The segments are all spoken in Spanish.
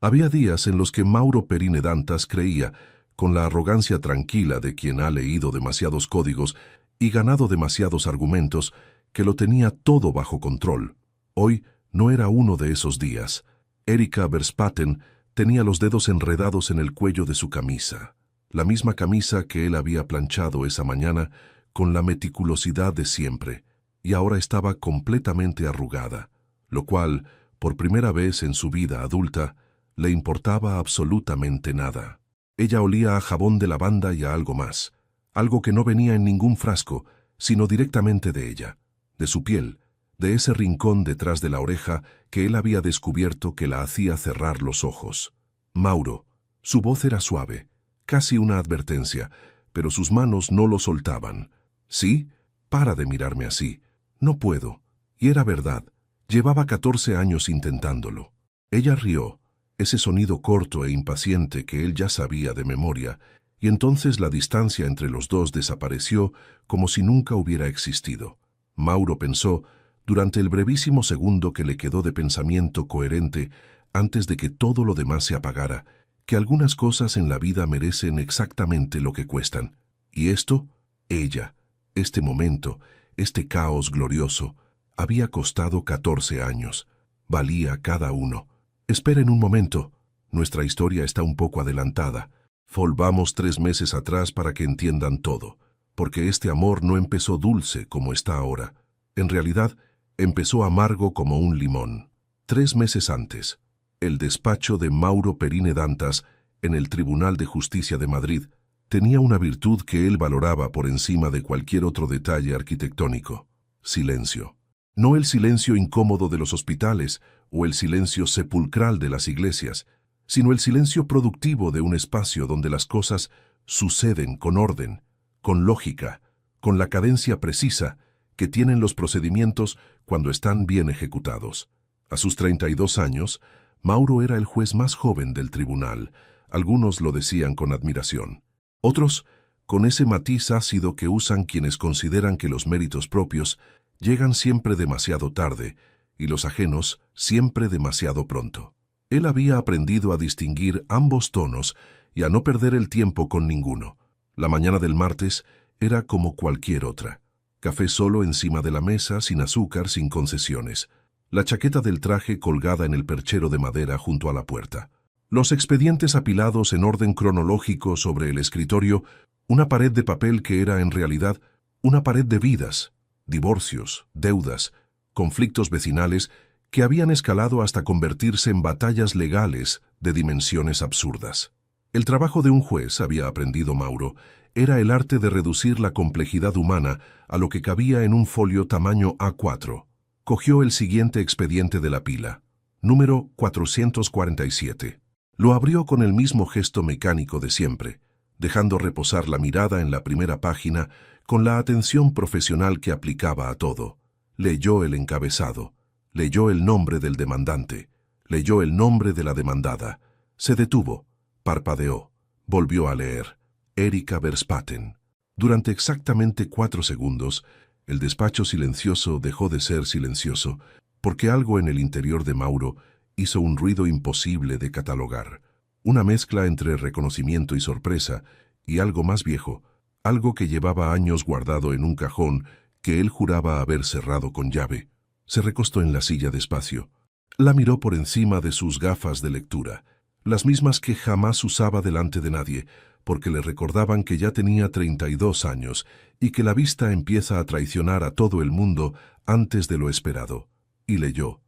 Había días en los que Mauro Perine Dantas creía, con la arrogancia tranquila de quien ha leído demasiados códigos y ganado demasiados argumentos, que lo tenía todo bajo control. Hoy no era uno de esos días. Erika Verspaten tenía los dedos enredados en el cuello de su camisa, la misma camisa que él había planchado esa mañana con la meticulosidad de siempre, y ahora estaba completamente arrugada, lo cual, por primera vez en su vida adulta, le importaba absolutamente nada. Ella olía a jabón de lavanda y a algo más, algo que no venía en ningún frasco, sino directamente de ella, de su piel, de ese rincón detrás de la oreja que él había descubierto que la hacía cerrar los ojos. Mauro. Su voz era suave, casi una advertencia, pero sus manos no lo soltaban. ¿Sí? Para de mirarme así. No puedo. Y era verdad. Llevaba 14 años intentándolo. Ella rió, ese sonido corto e impaciente que él ya sabía de memoria, y entonces la distancia entre los dos desapareció como si nunca hubiera existido. Mauro pensó, durante el brevísimo segundo que le quedó de pensamiento coherente antes de que todo lo demás se apagara, que algunas cosas en la vida merecen exactamente lo que cuestan. Y esto, ella, este momento, este caos glorioso, había costado 14 años. Valía cada uno. Esperen un momento. Nuestra historia está un poco adelantada. Volvamos 3 meses atrás para que entiendan todo, porque este amor no empezó dulce como está ahora. En realidad, empezó amargo como un limón. 3 meses antes, el despacho de Mauro Perine Dantas en el Tribunal de Justicia de Madrid tenía una virtud que él valoraba por encima de cualquier otro detalle arquitectónico: silencio. No el silencio incómodo de los hospitales o el silencio sepulcral de las iglesias, sino el silencio productivo de un espacio donde las cosas suceden con orden, con lógica, con la cadencia precisa que tienen los procedimientos cuando están bien ejecutados. A sus 32 años, Mauro era el juez más joven del tribunal. Algunos lo decían con admiración. Otros, con ese matiz ácido que usan quienes consideran que los méritos propios llegan siempre demasiado tarde y los ajenos siempre demasiado pronto. Él había aprendido a distinguir ambos tonos y a no perder el tiempo con ninguno. La mañana del martes era como cualquier otra. Café solo encima de la mesa, sin azúcar, sin concesiones. La chaqueta del traje colgada en el perchero de madera junto a la puerta. Los expedientes apilados en orden cronológico sobre el escritorio, una pared de papel que era en realidad una pared de vidas, divorcios, deudas, conflictos vecinales que habían escalado hasta convertirse en batallas legales de dimensiones absurdas. El trabajo de un juez, había aprendido Mauro, era el arte de reducir la complejidad humana a lo que cabía en un folio tamaño A4. Cogió el siguiente expediente de la pila, número 447. Lo abrió con el mismo gesto mecánico de siempre, dejando reposar la mirada en la primera página con la atención profesional que aplicaba a todo. Leyó el encabezado, leyó el nombre del demandante, leyó el nombre de la demandada. Se detuvo, parpadeó, volvió a leer. Erika Verspaten. Durante exactamente 4 segundos, el despacho silencioso dejó de ser silencioso, porque algo en el interior de Mauro hizo un ruido imposible de catalogar. Una mezcla entre reconocimiento y sorpresa, y algo más viejo, algo que llevaba años guardado en un cajón que él juraba haber cerrado con llave. Se recostó en la silla despacio. La miró por encima de sus gafas de lectura, las mismas que jamás usaba delante de nadie, porque le recordaban que ya tenía 32 años y que la vista empieza a traicionar a todo el mundo antes de lo esperado. Y leyó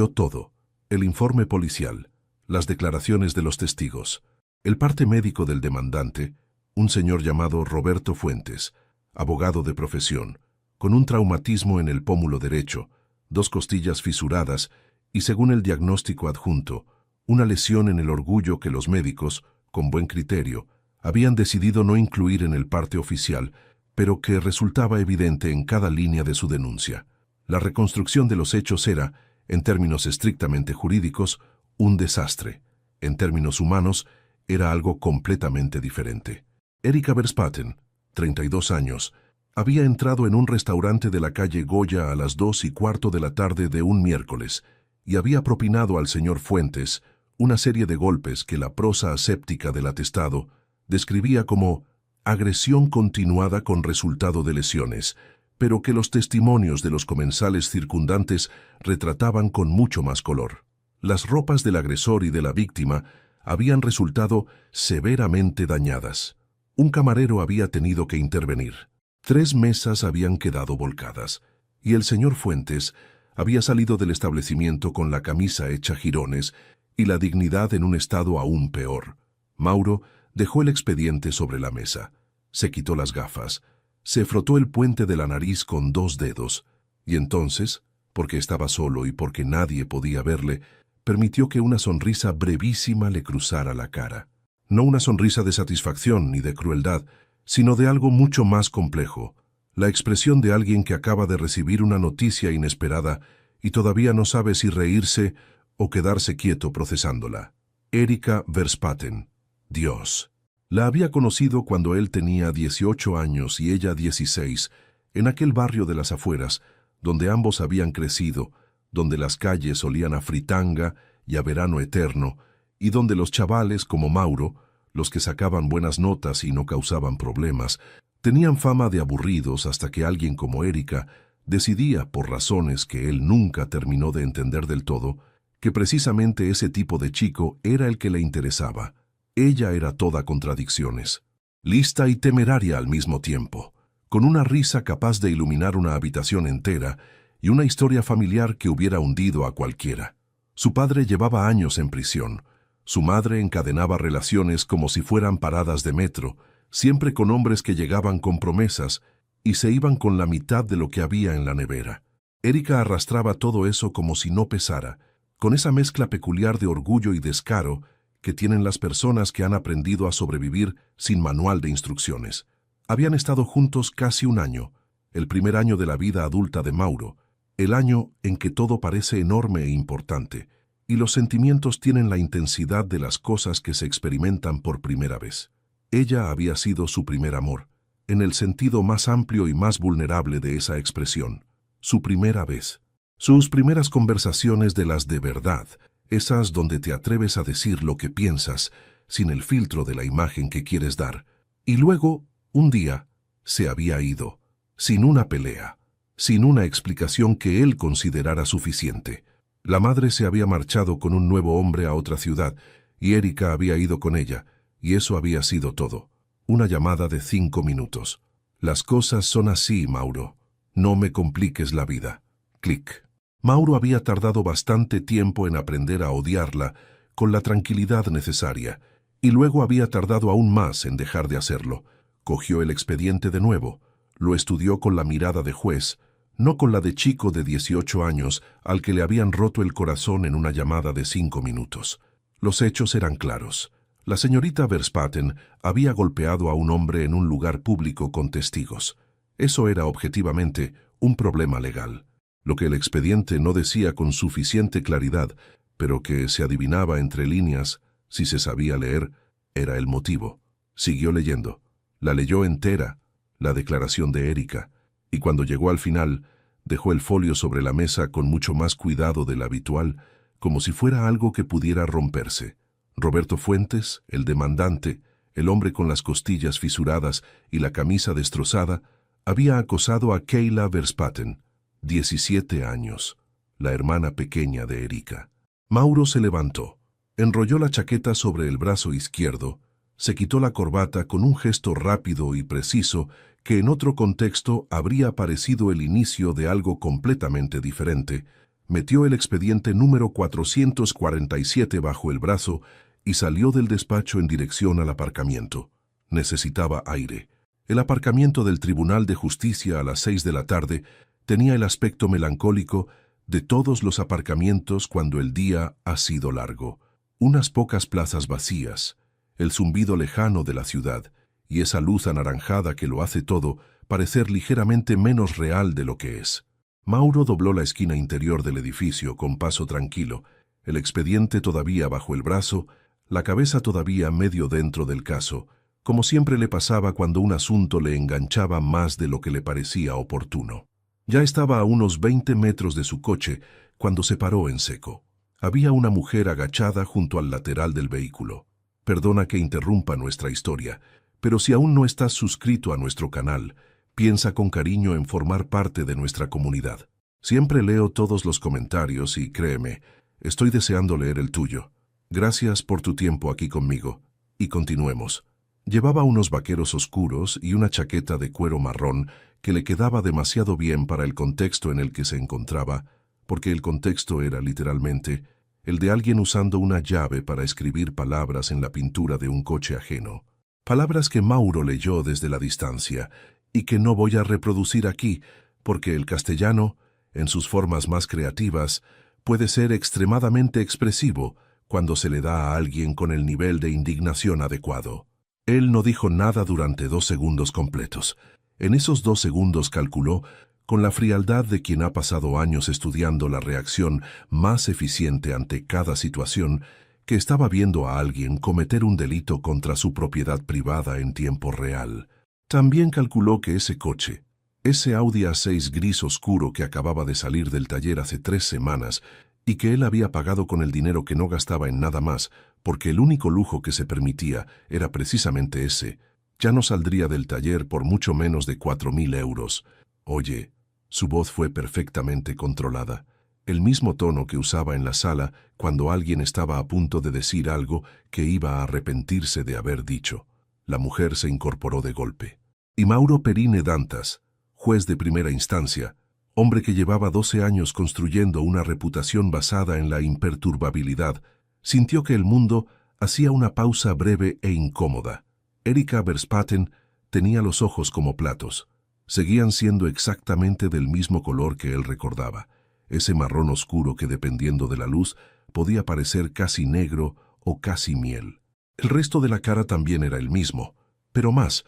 todo: el informe policial, las declaraciones de los testigos, el parte médico del demandante, un señor llamado Roberto Fuentes, abogado de profesión, con un traumatismo en el pómulo derecho, 2 costillas fisuradas y, según el diagnóstico adjunto, una lesión en el orgullo que los médicos, con buen criterio, habían decidido no incluir en el parte oficial, pero que resultaba evidente en cada línea de su denuncia. La reconstrucción de los hechos era, en términos estrictamente jurídicos, un desastre. En términos humanos, era algo completamente diferente. Erika Verspaten, 32 años, había entrado en un restaurante de la calle Goya a las 2:15 de la tarde de un miércoles y había propinado al señor Fuentes una serie de golpes que la prosa aséptica del atestado describía como agresión continuada con resultado de lesiones, pero que los testimonios de los comensales circundantes retrataban con mucho más color. Las ropas del agresor y de la víctima habían resultado severamente dañadas. Un camarero había tenido que intervenir. 3 mesas habían quedado volcadas, y el señor Fuentes había salido del establecimiento con la camisa hecha jirones y la dignidad en un estado aún peor. Mauro dejó el expediente sobre la mesa, se quitó las gafas, se frotó el puente de la nariz con 2 dedos, y entonces, porque estaba solo y porque nadie podía verle, permitió que una sonrisa brevísima le cruzara la cara. No una sonrisa de satisfacción ni de crueldad, sino de algo mucho más complejo, la expresión de alguien que acaba de recibir una noticia inesperada y todavía no sabe si reírse o quedarse quieto procesándola. Erika Verspaten. Dios. La había conocido cuando él tenía 18 años y ella 16, en aquel barrio de las afueras, donde ambos habían crecido, donde las calles olían a fritanga y a verano eterno, y donde los chavales como Mauro, los que sacaban buenas notas y no causaban problemas, tenían fama de aburridos hasta que alguien como Erika decidía, por razones que él nunca terminó de entender del todo, que precisamente ese tipo de chico era el que le interesaba. Ella era toda contradicciones, lista y temeraria al mismo tiempo, con una risa capaz de iluminar una habitación entera y una historia familiar que hubiera hundido a cualquiera. Su padre llevaba años en prisión, su madre encadenaba relaciones como si fueran paradas de metro, siempre con hombres que llegaban con promesas y se iban con la mitad de lo que había en la nevera. Erika arrastraba todo eso como si no pesara, con esa mezcla peculiar de orgullo y descaro que tienen las personas que han aprendido a sobrevivir sin manual de instrucciones. Habían estado juntos casi un año, el primer año de la vida adulta de Mauro, el año en que todo parece enorme e importante, y los sentimientos tienen la intensidad de las cosas que se experimentan por primera vez. Ella había sido su primer amor, en el sentido más amplio y más vulnerable de esa expresión. Su primera vez. Sus primeras conversaciones de las de verdad, esas donde te atreves a decir lo que piensas, sin el filtro de la imagen que quieres dar. Y luego, un día, se había ido, sin una pelea, sin una explicación que él considerara suficiente. La madre se había marchado con un nuevo hombre a otra ciudad, y Erika había ido con ella, y eso había sido todo. Una llamada de 5 minutos. Las cosas son así, Mauro. No me compliques la vida. Clic. Mauro había tardado bastante tiempo en aprender a odiarla con la tranquilidad necesaria, y luego había tardado aún más en dejar de hacerlo. Cogió el expediente de nuevo, lo estudió con la mirada de juez, no con la de chico de 18 años al que le habían roto el corazón en una llamada de 5 minutos. Los hechos eran claros. La señorita Verspaten había golpeado a un hombre en un lugar público con testigos. Eso era objetivamente un problema legal. Lo que el expediente no decía con suficiente claridad, pero que se adivinaba entre líneas, si se sabía leer, era el motivo. Siguió leyendo. La leyó entera, la declaración de Erika, y cuando llegó al final, dejó el folio sobre la mesa con mucho más cuidado del habitual, como si fuera algo que pudiera romperse. Roberto Fuentes, el demandante, el hombre con las costillas fisuradas y la camisa destrozada, había acosado a Kayla Verspaten, 17 años, la hermana pequeña de Erika. Mauro se levantó, enrolló la chaqueta sobre el brazo izquierdo, se quitó la corbata con un gesto rápido y preciso que en otro contexto habría parecido el inicio de algo completamente diferente, metió el expediente número 447 bajo el brazo y salió del despacho en dirección al aparcamiento. Necesitaba aire. El aparcamiento del Tribunal de Justicia a las 6 de la tarde tenía el aspecto melancólico de todos los aparcamientos cuando el día ha sido largo. Unas pocas plazas vacías, el zumbido lejano de la ciudad y esa luz anaranjada que lo hace todo parecer ligeramente menos real de lo que es. Mauro dobló la esquina interior del edificio con paso tranquilo, el expediente todavía bajo el brazo, la cabeza todavía medio dentro del caso, como siempre le pasaba cuando un asunto le enganchaba más de lo que le parecía oportuno. Ya estaba a unos 20 metros de su coche cuando se paró en seco. Había una mujer agachada junto al lateral del vehículo. Perdona que interrumpa nuestra historia, pero si aún no estás suscrito a nuestro canal, piensa con cariño en formar parte de nuestra comunidad. Siempre leo todos los comentarios y créeme, estoy deseando leer el tuyo. Gracias por tu tiempo aquí conmigo. Y continuemos. Llevaba unos vaqueros oscuros y una chaqueta de cuero marrón que le quedaba demasiado bien para el contexto en el que se encontraba, porque el contexto era literalmente el de alguien usando una llave para escribir palabras en la pintura de un coche ajeno. Palabras que Mauro leyó desde la distancia y que no voy a reproducir aquí, porque el castellano, en sus formas más creativas, puede ser extremadamente expresivo cuando se le da a alguien con el nivel de indignación adecuado. Él no dijo nada durante 2 segundos completos. En esos 2 segundos calculó, con la frialdad de quien ha pasado años estudiando la reacción más eficiente ante cada situación, que estaba viendo a alguien cometer un delito contra su propiedad privada en tiempo real. También calculó que ese coche, ese Audi A6 gris oscuro que acababa de salir del taller hace 3 semanas y que él había pagado con el dinero que no gastaba en nada más, porque el único lujo que se permitía era precisamente ese, ya no saldría del taller por mucho menos de 4.000 euros. Oye, su voz fue perfectamente controlada, el mismo tono que usaba en la sala cuando alguien estaba a punto de decir algo que iba a arrepentirse de haber dicho. La mujer se incorporó de golpe. Y Mauro Perine Dantas, juez de primera instancia, hombre que llevaba 12 años construyendo una reputación basada en la imperturbabilidad, sintió que el mundo hacía una pausa breve e incómoda. Erika Verspaten tenía los ojos como platos. Seguían siendo exactamente del mismo color que él recordaba, ese marrón oscuro que dependiendo de la luz podía parecer casi negro o casi miel. El resto de la cara también era el mismo, pero más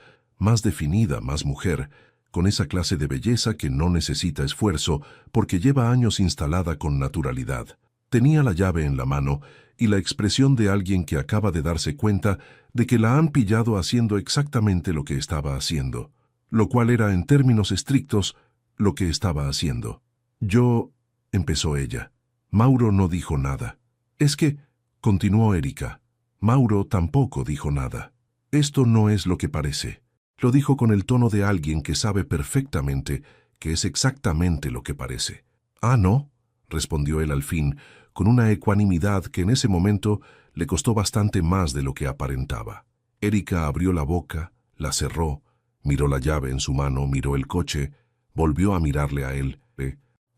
definida, más mujer, con esa clase de belleza que no necesita esfuerzo porque lleva años instalada con naturalidad. Tenía la llave en la mano y la expresión de alguien que acaba de darse cuenta de que la han pillado haciendo exactamente lo que estaba haciendo, lo cual era, en términos estrictos, lo que estaba haciendo. Empezó ella. Mauro no dijo nada. Es que, continuó Erika, Mauro tampoco dijo nada. Esto no es lo que parece. Lo dijo con el tono de alguien que sabe perfectamente que es exactamente lo que parece. Ah, ¿no?, respondió él al fin, con una ecuanimidad que en ese momento le costó bastante más de lo que aparentaba. Erika abrió la boca, la cerró, miró la llave en su mano, miró el coche, volvió a mirarle a él.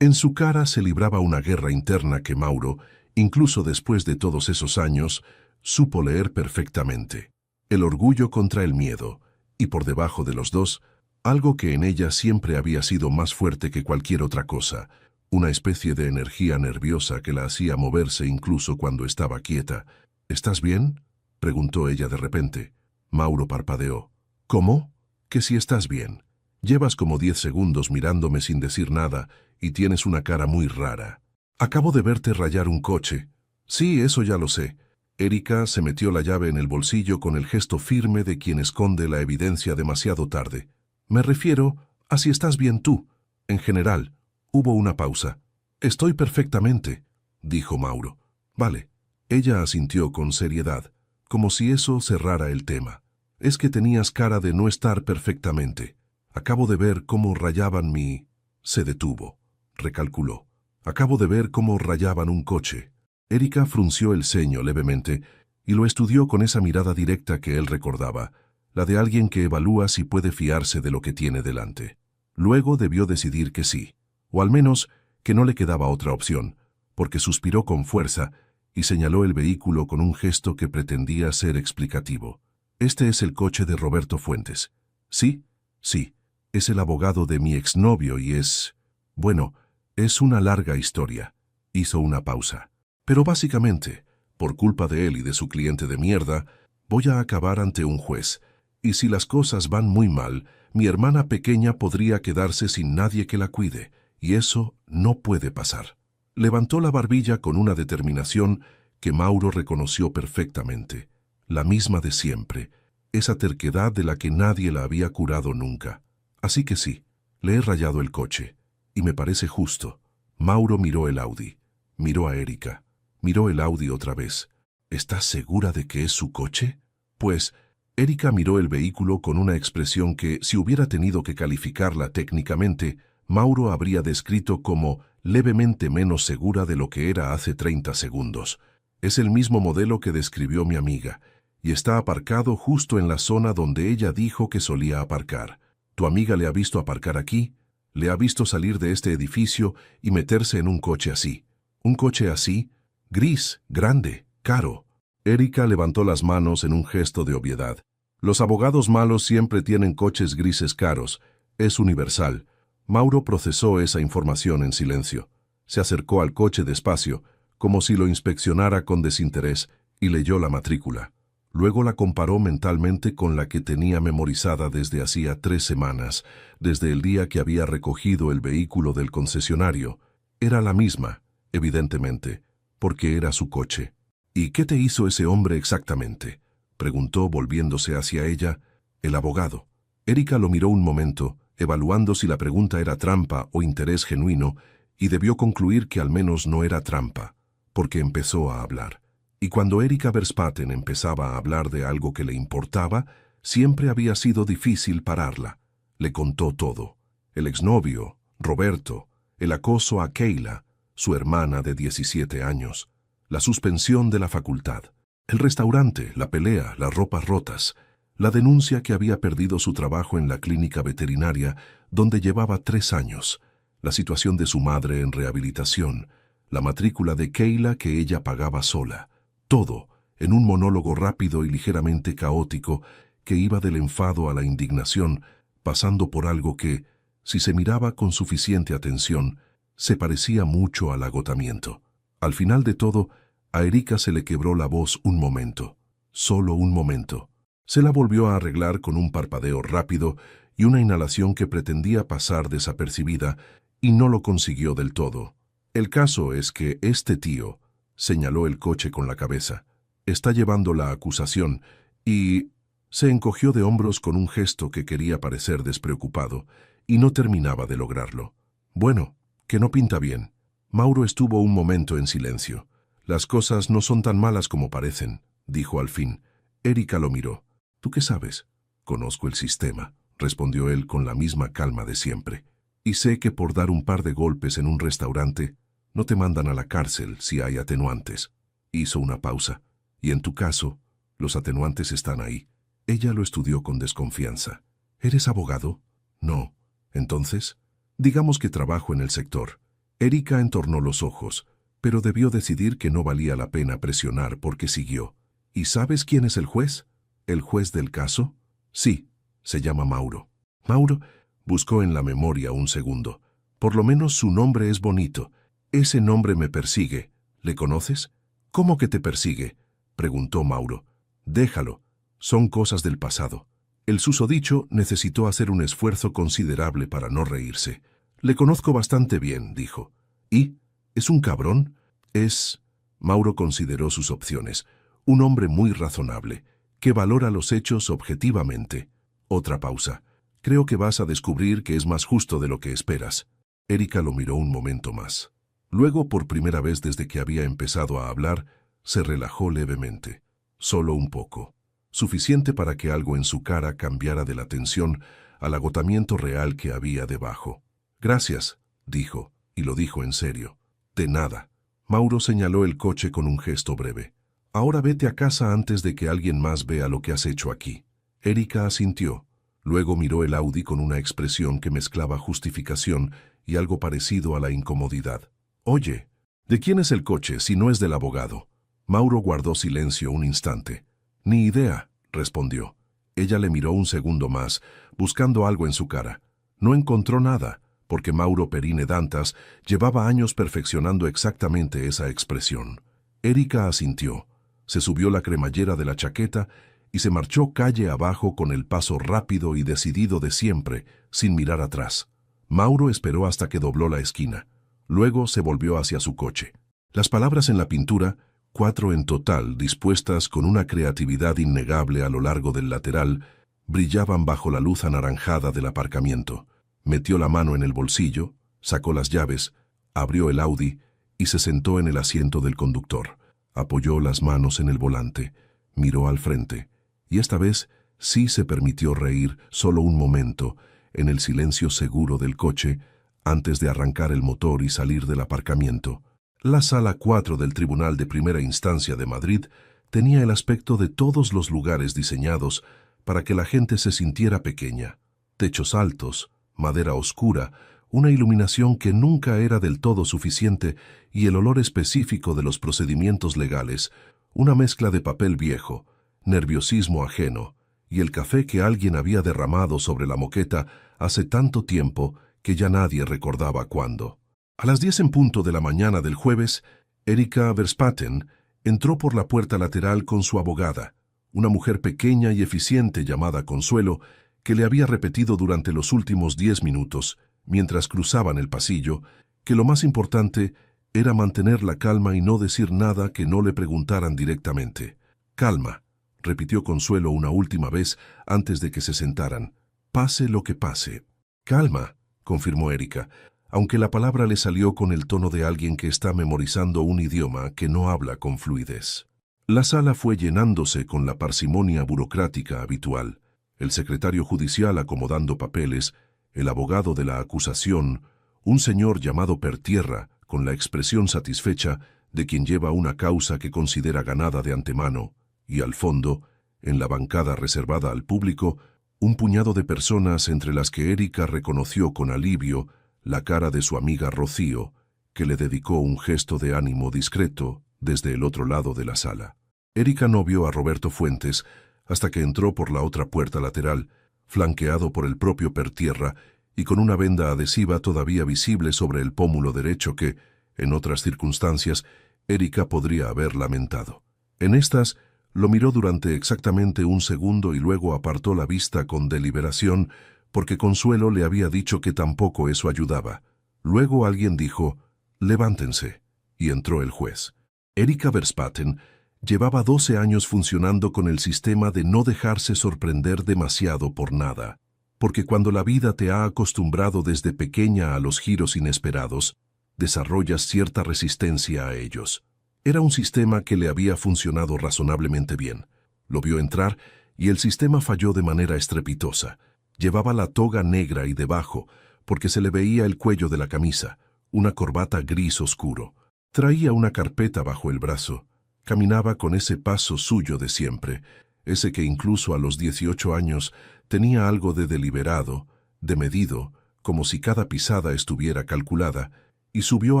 En su cara se libraba una guerra interna que Mauro, incluso después de todos esos años, supo leer perfectamente. El orgullo contra el miedo, y por debajo de los dos, algo que en ella siempre había sido más fuerte que cualquier otra cosa, una especie de energía nerviosa que la hacía moverse incluso cuando estaba quieta. ¿Estás bien?, preguntó ella de repente. Mauro parpadeó. ¿Cómo? Que si estás bien. Llevas como 10 segundos mirándome sin decir nada y tienes una cara muy rara. Acabo de verte rayar un coche. Sí, eso ya lo sé. Erika se metió la llave en el bolsillo con el gesto firme de quien esconde la evidencia demasiado tarde. Me refiero a si estás bien tú. En general, hubo una pausa. Estoy perfectamente, dijo Mauro. Vale. Ella asintió con seriedad, como si eso cerrara el tema. Es que tenías cara de no estar perfectamente. Acabo de ver cómo rayaban mi... Se detuvo. Recalculó. Acabo de ver cómo rayaban un coche. Erika frunció el ceño levemente y lo estudió con esa mirada directa que él recordaba, la de alguien que evalúa si puede fiarse de lo que tiene delante. Luego debió decidir que sí, o al menos que no le quedaba otra opción, porque suspiró con fuerza y señaló el vehículo con un gesto que pretendía ser explicativo. Este es el coche de Roberto Fuentes. ¿Sí? Sí. Es el abogado de mi exnovio y es... Bueno, es una larga historia. Hizo una pausa. Pero básicamente, por culpa de él y de su cliente de mierda, voy a acabar ante un juez. Y si las cosas van muy mal, mi hermana pequeña podría quedarse sin nadie que la cuide, y eso no puede pasar. Levantó la barbilla con una determinación que Mauro reconoció perfectamente, la misma de siempre, esa terquedad de la que nadie la había curado nunca. Así que sí, le he rayado el coche, y me parece justo. Mauro miró el Audi, miró a Erika, Miró el Audi otra vez. ¿Estás segura de que es su coche? Pues, Erika miró el vehículo con una expresión que, si hubiera tenido que calificarla técnicamente, Mauro habría descrito como levemente menos segura de lo que era hace 30 segundos. Es el mismo modelo que describió mi amiga, y está aparcado justo en la zona donde ella dijo que solía aparcar. ¿Tu amiga le ha visto aparcar aquí? ¿Le ha visto salir de este edificio y meterse en un coche así? ¿Un coche así? Gris, grande, caro. Erika levantó las manos en un gesto de obviedad. Los abogados malos siempre tienen coches grises caros. Es universal. Mauro procesó esa información en silencio. Se acercó al coche despacio, como si lo inspeccionara con desinterés, y leyó la matrícula. Luego la comparó mentalmente con la que tenía memorizada desde hacía 3 semanas, desde el día que había recogido el vehículo del concesionario. Era la misma, evidentemente, porque era su coche. ¿Y qué te hizo ese hombre exactamente?, preguntó volviéndose hacia ella, el abogado. Erika lo miró un momento, evaluando si la pregunta era trampa o interés genuino, y debió concluir que al menos no era trampa, porque empezó a hablar. Y cuando Erika Verspaten empezaba a hablar de algo que le importaba, siempre había sido difícil pararla. Le contó todo. El exnovio, Roberto, el acoso a Keila, su hermana de 17 años, la suspensión de la facultad, el restaurante, la pelea, las ropas rotas, la denuncia que había perdido su trabajo en la clínica veterinaria donde llevaba 3 años, la situación de su madre en rehabilitación, la matrícula de Keila que ella pagaba sola, todo en un monólogo rápido y ligeramente caótico que iba del enfado a la indignación, pasando por algo que, si se miraba con suficiente atención, se parecía mucho al agotamiento. Al final de todo, a Erika se le quebró la voz un momento, solo un momento. Se la volvió a arreglar con un parpadeo rápido y una inhalación que pretendía pasar desapercibida, y no lo consiguió del todo. El caso es que este tío, señaló el coche con la cabeza, está llevando la acusación y... Se encogió de hombros con un gesto que quería parecer despreocupado, y no terminaba de lograrlo. Bueno, que no pinta bien. Mauro estuvo un momento en silencio. Las cosas no son tan malas como parecen, dijo al fin. Erika lo miró. ¿Tú qué sabes? Conozco el sistema, respondió él con la misma calma de siempre. Y sé que por dar un par de golpes en un restaurante, no te mandan a la cárcel si hay atenuantes. Hizo una pausa. Y en tu caso, los atenuantes están ahí. Ella lo estudió con desconfianza. ¿Eres abogado? No. Entonces, digamos que trabajo en el sector. Erika entornó los ojos, pero debió decidir que no valía la pena presionar porque siguió. ¿Y sabes quién es el juez? ¿El juez del caso? Sí, se llama Mauro. Mauro buscó en la memoria un segundo. Por lo menos su nombre es bonito. Ese nombre me persigue. ¿Le conoces? ¿Cómo que te persigue?, preguntó Mauro. Déjalo. Son cosas del pasado. El susodicho necesitó hacer un esfuerzo considerable para no reírse. Le conozco bastante bien, dijo. ¿Y? ¿Es un cabrón? Es... Mauro consideró sus opciones. Un hombre muy razonable, que valora los hechos objetivamente. Otra pausa. Creo que vas a descubrir que es más justo de lo que esperas. Erika lo miró un momento más. Luego, por primera vez desde que había empezado a hablar, se relajó levemente. Solo un poco. Suficiente para que algo en su cara cambiara de la tensión al agotamiento real que había debajo. Gracias, dijo, y lo dijo en serio. De nada. Mauro señaló el coche con un gesto breve. Ahora vete a casa antes de que alguien más vea lo que has hecho aquí. Erika asintió. Luego miró el Audi con una expresión que mezclaba justificación y algo parecido a la incomodidad. Oye, ¿de quién es el coche si no es del abogado? Mauro guardó silencio un instante. Ni idea, respondió. Ella le miró un segundo más, buscando algo en su cara. No encontró nada, porque Mauro Perine Dantas llevaba años perfeccionando exactamente esa expresión. Erika asintió. Se subió la cremallera de la chaqueta y se marchó calle abajo con el paso rápido y decidido de siempre, sin mirar atrás. Mauro esperó hasta que dobló la esquina. Luego se volvió hacia su coche. Las palabras en la pintura, 4 en total, dispuestas con una creatividad innegable a lo largo del lateral, brillaban bajo la luz anaranjada del aparcamiento. Metió la mano en el bolsillo, sacó las llaves, abrió el Audi y se sentó en el asiento del conductor. Apoyó las manos en el volante, miró al frente, y esta vez sí se permitió reír solo un momento en el silencio seguro del coche antes de arrancar el motor y salir del aparcamiento. La sala 4 del Tribunal de Primera Instancia de Madrid tenía el aspecto de todos los lugares diseñados para que la gente se sintiera pequeña. Techos altos, madera oscura, una iluminación que nunca era del todo suficiente y el olor específico de los procedimientos legales, una mezcla de papel viejo, nerviosismo ajeno y el café que alguien había derramado sobre la moqueta hace tanto tiempo que ya nadie recordaba cuándo. A las 10 en punto de la mañana del jueves, Erika Verspaten entró por la puerta lateral con su abogada, una mujer pequeña y eficiente llamada Consuelo, que le había repetido durante los últimos 10 minutos, mientras cruzaban el pasillo, que lo más importante era mantener la calma y no decir nada que no le preguntaran directamente. «Calma», repitió Consuelo una última vez antes de que se sentaran. «Pase lo que pase». «Calma», confirmó Erika, aunque la palabra le salió con el tono de alguien que está memorizando un idioma que no habla con fluidez. La sala fue llenándose con la parsimonia burocrática habitual. El secretario judicial acomodando papeles, el abogado de la acusación, un señor llamado Pertierra, con la expresión satisfecha de quien lleva una causa que considera ganada de antemano, y al fondo, en la bancada reservada al público, un puñado de personas entre las que Erika reconoció con alivio la cara de su amiga Rocío, que le dedicó un gesto de ánimo discreto desde el otro lado de la sala. Erika no vio a Roberto Fuentes hasta que entró por la otra puerta lateral, flanqueado por el propio Pertierra y con una venda adhesiva todavía visible sobre el pómulo derecho que, en otras circunstancias, Erika podría haber lamentado. En estas, lo miró durante exactamente un segundo y luego apartó la vista con deliberación porque Consuelo le había dicho que tampoco eso ayudaba. Luego alguien dijo, «Levántense», y entró el juez. Erika Verspaten llevaba 12 años funcionando con el sistema de no dejarse sorprender demasiado por nada, porque cuando la vida te ha acostumbrado desde pequeña a los giros inesperados, desarrollas cierta resistencia a ellos. Era un sistema que le había funcionado razonablemente bien. Lo vio entrar y el sistema falló de manera estrepitosa. Llevaba la toga negra y debajo, porque se le veía el cuello de la camisa, una corbata gris oscuro. Traía una carpeta bajo el brazo. Caminaba con ese paso suyo de siempre, ese que incluso a los 18 años tenía algo de deliberado, de medido, como si cada pisada estuviera calculada, y subió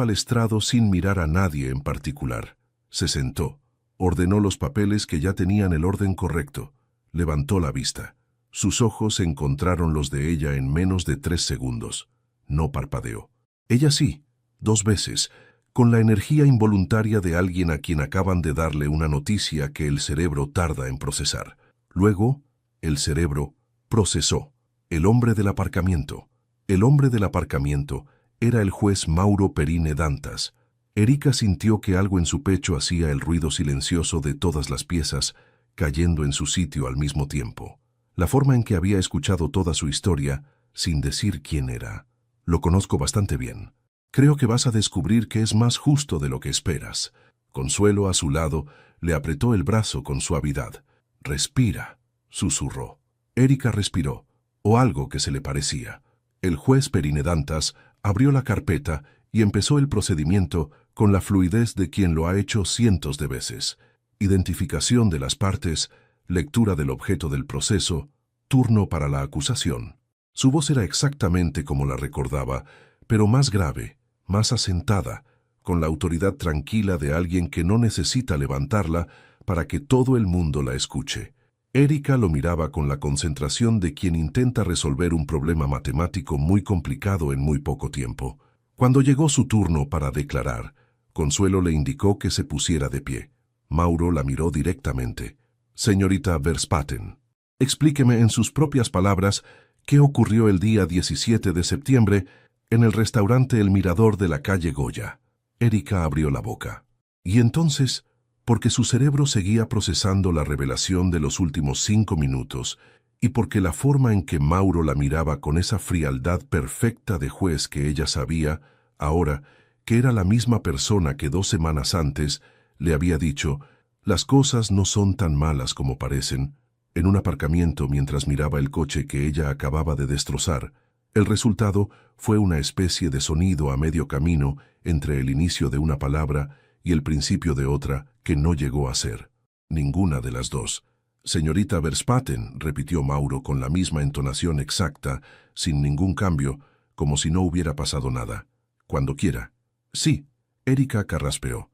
al estrado sin mirar a nadie en particular. Se sentó, ordenó los papeles que ya tenían el orden correcto, levantó la vista. Sus ojos encontraron los de ella en menos de 3 segundos. No parpadeó. Ella sí, 2 veces, con la energía involuntaria de alguien a quien acaban de darle una noticia que el cerebro tarda en procesar. Luego, el cerebro procesó. El hombre del aparcamiento. El hombre del aparcamiento era el juez Mauro Perine Dantas. Erika sintió que algo en su pecho hacía el ruido silencioso de todas las piezas, cayendo en su sitio al mismo tiempo. La forma en que había escuchado toda su historia, sin decir quién era. Lo conozco bastante bien. Creo que vas a descubrir que es más justo de lo que esperas. Consuelo, a su lado, le apretó el brazo con suavidad. «Respira», susurró. Erika respiró, o algo que se le parecía. El juez Perine Dantas abrió la carpeta y empezó el procedimiento con la fluidez de quien lo ha hecho cientos de veces. Identificación de las partes, lectura del objeto del proceso, turno para la acusación. Su voz era exactamente como la recordaba, pero más grave, más asentada, con la autoridad tranquila de alguien que no necesita levantarla para que todo el mundo la escuche. Erika lo miraba con la concentración de quien intenta resolver un problema matemático muy complicado en muy poco tiempo. Cuando llegó su turno para declarar, Consuelo le indicó que se pusiera de pie. Mauro la miró directamente. «Señorita Verspaten, explíqueme en sus propias palabras qué ocurrió el día 17 de septiembre en el restaurante El Mirador de la calle Goya». Erika abrió la boca. Y entonces, porque su cerebro seguía procesando la revelación de los últimos 5 minutos, y porque la forma en que Mauro la miraba con esa frialdad perfecta de juez que ella sabía, ahora, que era la misma persona que 2 semanas antes le había dicho: «Las cosas no son tan malas como parecen», en un aparcamiento mientras miraba el coche que ella acababa de destrozar. El resultado fue una especie de sonido a medio camino entre el inicio de una palabra y el principio de otra que no llegó a ser ninguna de las dos. «Señorita Verspaten», repitió Mauro con la misma entonación exacta, sin ningún cambio, como si no hubiera pasado nada. «Cuando quiera». «Sí», Erika carraspeó.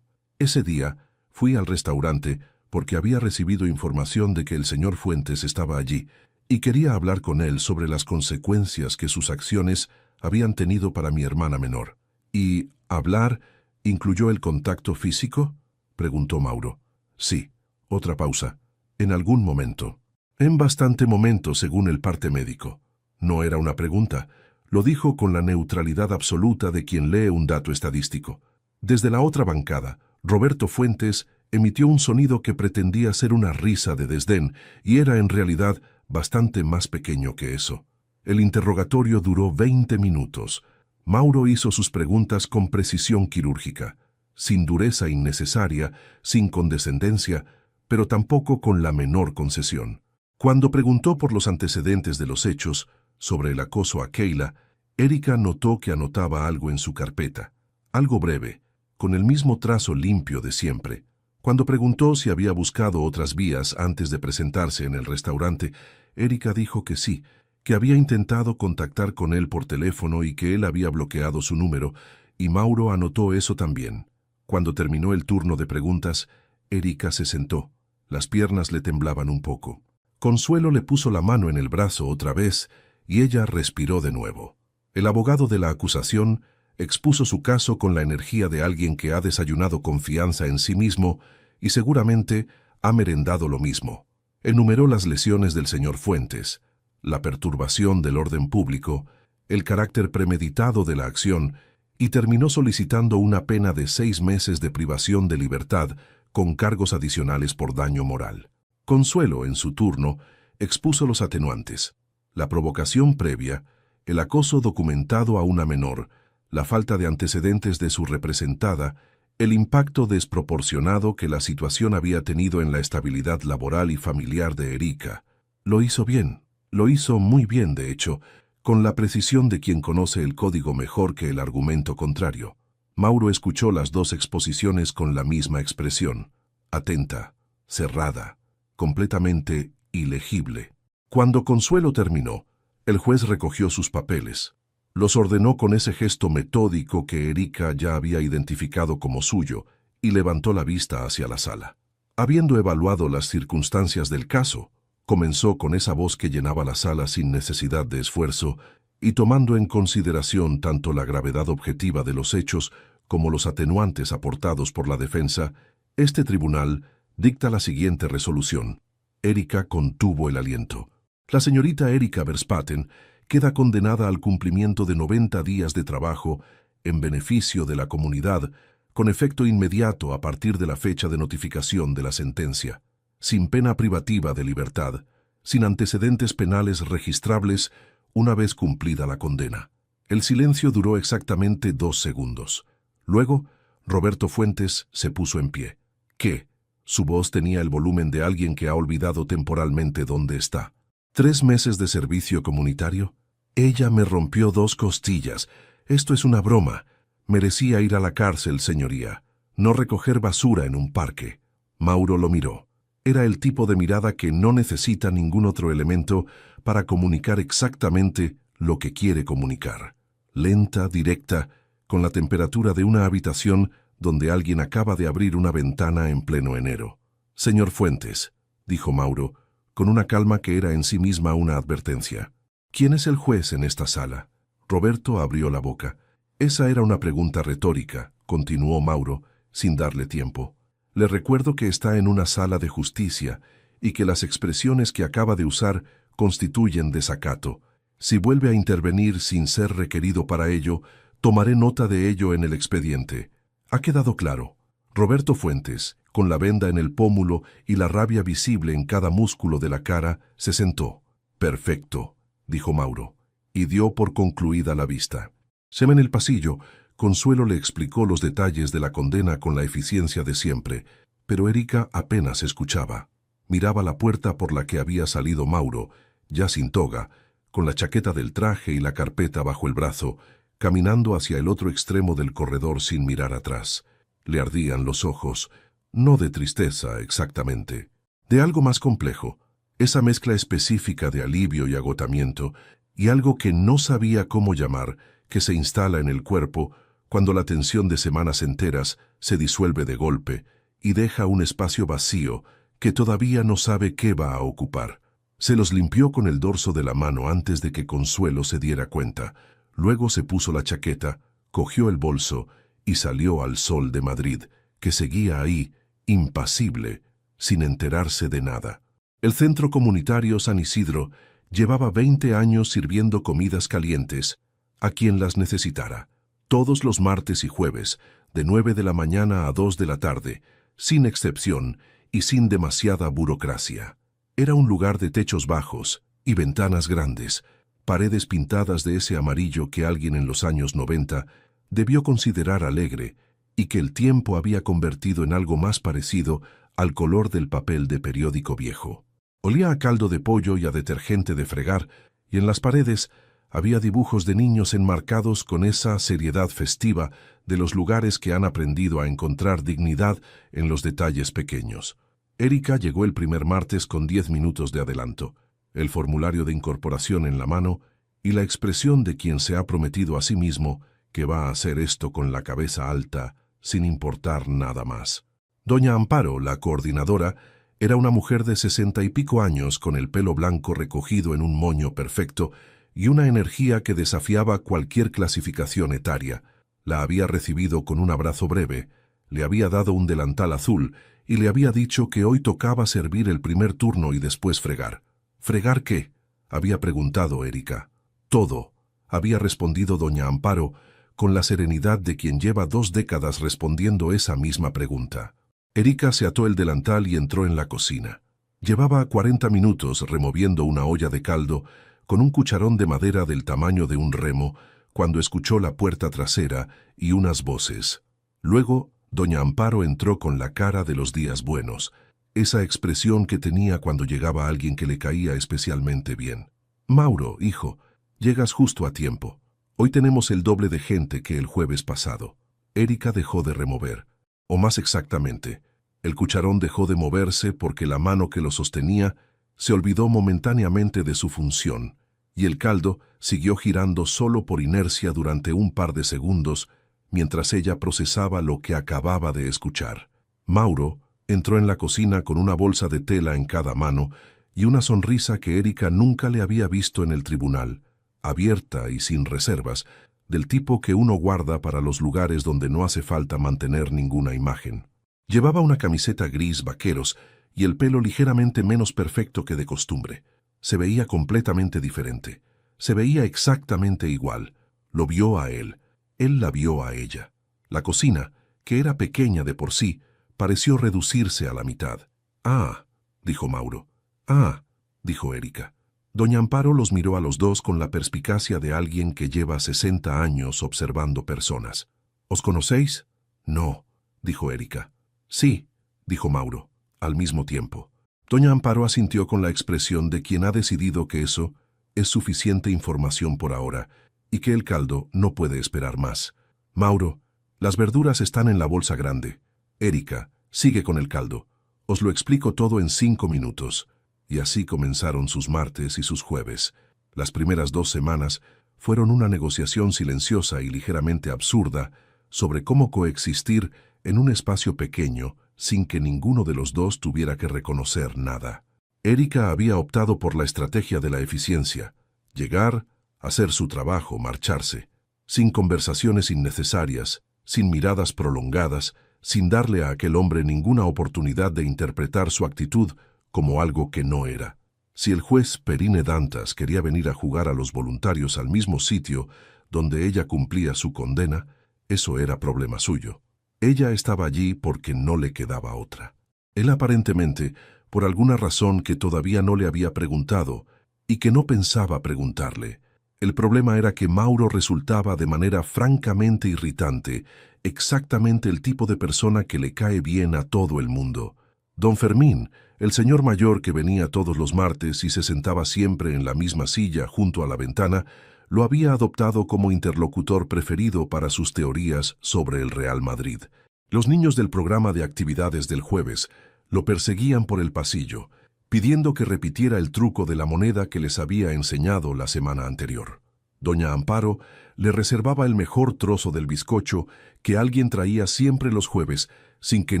Ese día, fui al restaurante porque había recibido información de que el señor Fuentes estaba allí y quería hablar con él sobre las consecuencias que sus acciones habían tenido para mi hermana menor». «¿Y hablar incluyó el contacto físico?», preguntó Mauro. «Sí». Otra pausa. «En algún momento». «En bastante momento, según el parte médico». No era una pregunta. Lo dijo con la neutralidad absoluta de quien lee un dato estadístico. Desde la otra bancada, Roberto Fuentes emitió un sonido que pretendía ser una risa de desdén y era en realidad bastante más pequeño que eso. El interrogatorio duró 20 minutos. Mauro hizo sus preguntas con precisión quirúrgica, sin dureza innecesaria, sin condescendencia, pero tampoco con la menor concesión. Cuando preguntó por los antecedentes de los hechos, sobre el acoso a Kayla, Erika notó que anotaba algo en su carpeta, algo breve, con el mismo trazo limpio de siempre. Cuando preguntó si había buscado otras vías antes de presentarse en el restaurante, Erika dijo que sí, que había intentado contactar con él por teléfono y que él había bloqueado su número, y Mauro anotó eso también. Cuando terminó el turno de preguntas, Erika se sentó. Las piernas le temblaban un poco. Consuelo le puso la mano en el brazo otra vez y ella respiró de nuevo. El abogado de la acusación expuso su caso con la energía de alguien que ha desayunado confianza en sí mismo y seguramente ha merendado lo mismo. Enumeró las lesiones del señor Fuentes, la perturbación del orden público, el carácter premeditado de la acción y terminó solicitando una pena de 6 meses de privación de libertad con cargos adicionales por daño moral. Consuelo, en su turno, expuso los atenuantes: la provocación previa, el acoso documentado a una menor, la falta de antecedentes de su representada, el impacto desproporcionado que la situación había tenido en la estabilidad laboral y familiar de Erika. Lo hizo bien, lo hizo muy bien de hecho, con la precisión de quien conoce el código mejor que el argumento contrario. Mauro escuchó las dos exposiciones con la misma expresión, atenta, cerrada, completamente ilegible. Cuando Consuelo terminó, el juez recogió sus papeles. Los ordenó con ese gesto metódico que Erika ya había identificado como suyo y levantó la vista hacia la sala. Habiendo evaluado las circunstancias del caso, comenzó con esa voz que llenaba la sala sin necesidad de esfuerzo y tomando en consideración tanto la gravedad objetiva de los hechos como los atenuantes aportados por la defensa, este tribunal dicta la siguiente resolución. Erika contuvo el aliento. La señorita Erika Verspaten queda condenada al cumplimiento de 90 días de trabajo en beneficio de la comunidad, con efecto inmediato a partir de la fecha de notificación de la sentencia, sin pena privativa de libertad, sin antecedentes penales registrables una vez cumplida la condena. El silencio duró exactamente 2 segundos. Luego, Roberto Fuentes se puso en pie. ¿Qué? Su voz tenía el volumen de alguien que ha olvidado temporalmente dónde está. ¿3 meses de servicio comunitario? Ella me rompió 2 costillas. Esto es una broma. Merecía ir a la cárcel, señoría. No recoger basura en un parque. Mauro lo miró. Era el tipo de mirada que no necesita ningún otro elemento para comunicar exactamente lo que quiere comunicar. Lenta, directa, con la temperatura de una habitación donde alguien acaba de abrir una ventana en pleno enero. «Señor Fuentes», dijo Mauro, con una calma que era en sí misma una advertencia. «¿Quién es el juez en esta sala?» Roberto abrió la boca. «Esa era una pregunta retórica», continuó Mauro, sin darle tiempo. «Le recuerdo que está en una sala de justicia y que las expresiones que acaba de usar constituyen desacato. Si vuelve a intervenir sin ser requerido para ello, tomaré nota de ello en el expediente». «Ha quedado claro». Roberto Fuentes, con la venda en el pómulo y la rabia visible en cada músculo de la cara, se sentó. «Perfecto», dijo Mauro, y dio por concluida la vista. «Se ve en el pasillo, Consuelo le explicó los detalles de la condena con la eficiencia de siempre, pero Erika apenas escuchaba. Miraba la puerta por la que había salido Mauro, ya sin toga, con la chaqueta del traje y la carpeta bajo el brazo, caminando hacia el otro extremo del corredor sin mirar atrás. Le ardían los ojos, no de tristeza exactamente, de algo más complejo, esa mezcla específica de alivio y agotamiento, y algo que no sabía cómo llamar, que se instala en el cuerpo cuando la tensión de semanas enteras se disuelve de golpe y deja un espacio vacío que todavía no sabe qué va a ocupar. Se los limpió con el dorso de la mano antes de que Consuelo se diera cuenta. Luego se puso la chaqueta, cogió el bolso y salió al Sol de Madrid, que seguía ahí, impasible, sin enterarse de nada. El Centro Comunitario San Isidro llevaba 20 años sirviendo comidas calientes a quien las necesitara, todos los martes y jueves, de 9 de la mañana a 2 de la tarde, sin excepción y sin demasiada burocracia. Era un lugar de techos bajos y ventanas grandes, paredes pintadas de ese amarillo que alguien en los años 90 debió considerar alegre y que el tiempo había convertido en algo más parecido al color del papel de periódico viejo. Olía a caldo de pollo y a detergente de fregar, y en las paredes había dibujos de niños enmarcados con esa seriedad festiva de los lugares que han aprendido a encontrar dignidad en los detalles pequeños. Erika llegó el primer martes con 10 minutos de adelanto, el formulario de incorporación en la mano y la expresión de quien se ha prometido a sí mismo que va a hacer esto con la cabeza alta, sin importar nada más. Doña Amparo, la coordinadora, era una mujer de 60 y pico años con el pelo blanco recogido en un moño perfecto y una energía que desafiaba cualquier clasificación etaria. La había recibido con un abrazo breve, le había dado un delantal azul y le había dicho que hoy tocaba servir el primer turno y después fregar. ¿Fregar qué?, había preguntado Erika. Todo, había respondido doña Amparo, con la serenidad de quien lleva 2 décadas respondiendo esa misma pregunta. Erika se ató el delantal y entró en la cocina. Llevaba 40 minutos removiendo una olla de caldo con un cucharón de madera del tamaño de un remo, cuando escuchó la puerta trasera y unas voces. Luego, doña Amparo entró con la cara de los días buenos, esa expresión que tenía cuando llegaba alguien que le caía especialmente bien. «Mauro, hijo, llegas justo a tiempo. Hoy tenemos el doble de gente que el jueves pasado». Erika dejó de remover, o más exactamente, el cucharón dejó de moverse porque la mano que lo sostenía se olvidó momentáneamente de su función, y el caldo siguió girando solo por inercia durante un par de segundos mientras ella procesaba lo que acababa de escuchar. Mauro entró en la cocina con una bolsa de tela en cada mano y una sonrisa que Erika nunca le había visto en el tribunal, abierta y sin reservas, del tipo que uno guarda para los lugares donde no hace falta mantener ninguna imagen. Llevaba una camiseta gris vaqueros y el pelo ligeramente menos perfecto que de costumbre. Se veía completamente diferente. Se veía exactamente igual. Lo vio a él. Él la vio a ella. La cocina, que era pequeña de por sí, pareció reducirse a la mitad. «Ah», dijo Mauro. «Ah», dijo Erika. Doña Amparo los miró a los dos con la perspicacia de alguien que lleva 60 años observando personas. «¿Os conocéis?» «No», dijo Erika. «Sí», dijo Mauro, al mismo tiempo. Doña Amparo asintió con la expresión de quien ha decidido que eso es suficiente información por ahora y que el caldo no puede esperar más. «Mauro, las verduras están en la bolsa grande. Erika, sigue con el caldo. Os lo explico todo en 5 minutos». Y así comenzaron sus martes y sus jueves. Las primeras 2 semanas fueron una negociación silenciosa y ligeramente absurda sobre cómo coexistir en un espacio pequeño sin que ninguno de los dos tuviera que reconocer nada. Erika había optado por la estrategia de la eficiencia: llegar, hacer su trabajo, marcharse, sin conversaciones innecesarias, sin miradas prolongadas, sin darle a aquel hombre ninguna oportunidad de interpretar su actitud como algo que no era. Si el juez Perine Dantas quería venir a jugar a los voluntarios al mismo sitio donde ella cumplía su condena, eso era problema suyo. Ella estaba allí porque no le quedaba otra. Él aparentemente, por alguna razón que todavía no le había preguntado y que no pensaba preguntarle, El problema era que Mauro resultaba de manera francamente irritante, exactamente el tipo de persona que le cae bien a todo el mundo. Don Fermín, el señor mayor que venía todos los martes y se sentaba siempre en la misma silla junto a la ventana, lo había adoptado como interlocutor preferido para sus teorías sobre el Real Madrid. Los niños del programa de actividades del jueves lo perseguían por el pasillo, pidiendo que repitiera el truco de la moneda que les había enseñado la semana anterior. Doña Amparo le reservaba el mejor trozo del bizcocho que alguien traía siempre los jueves sin que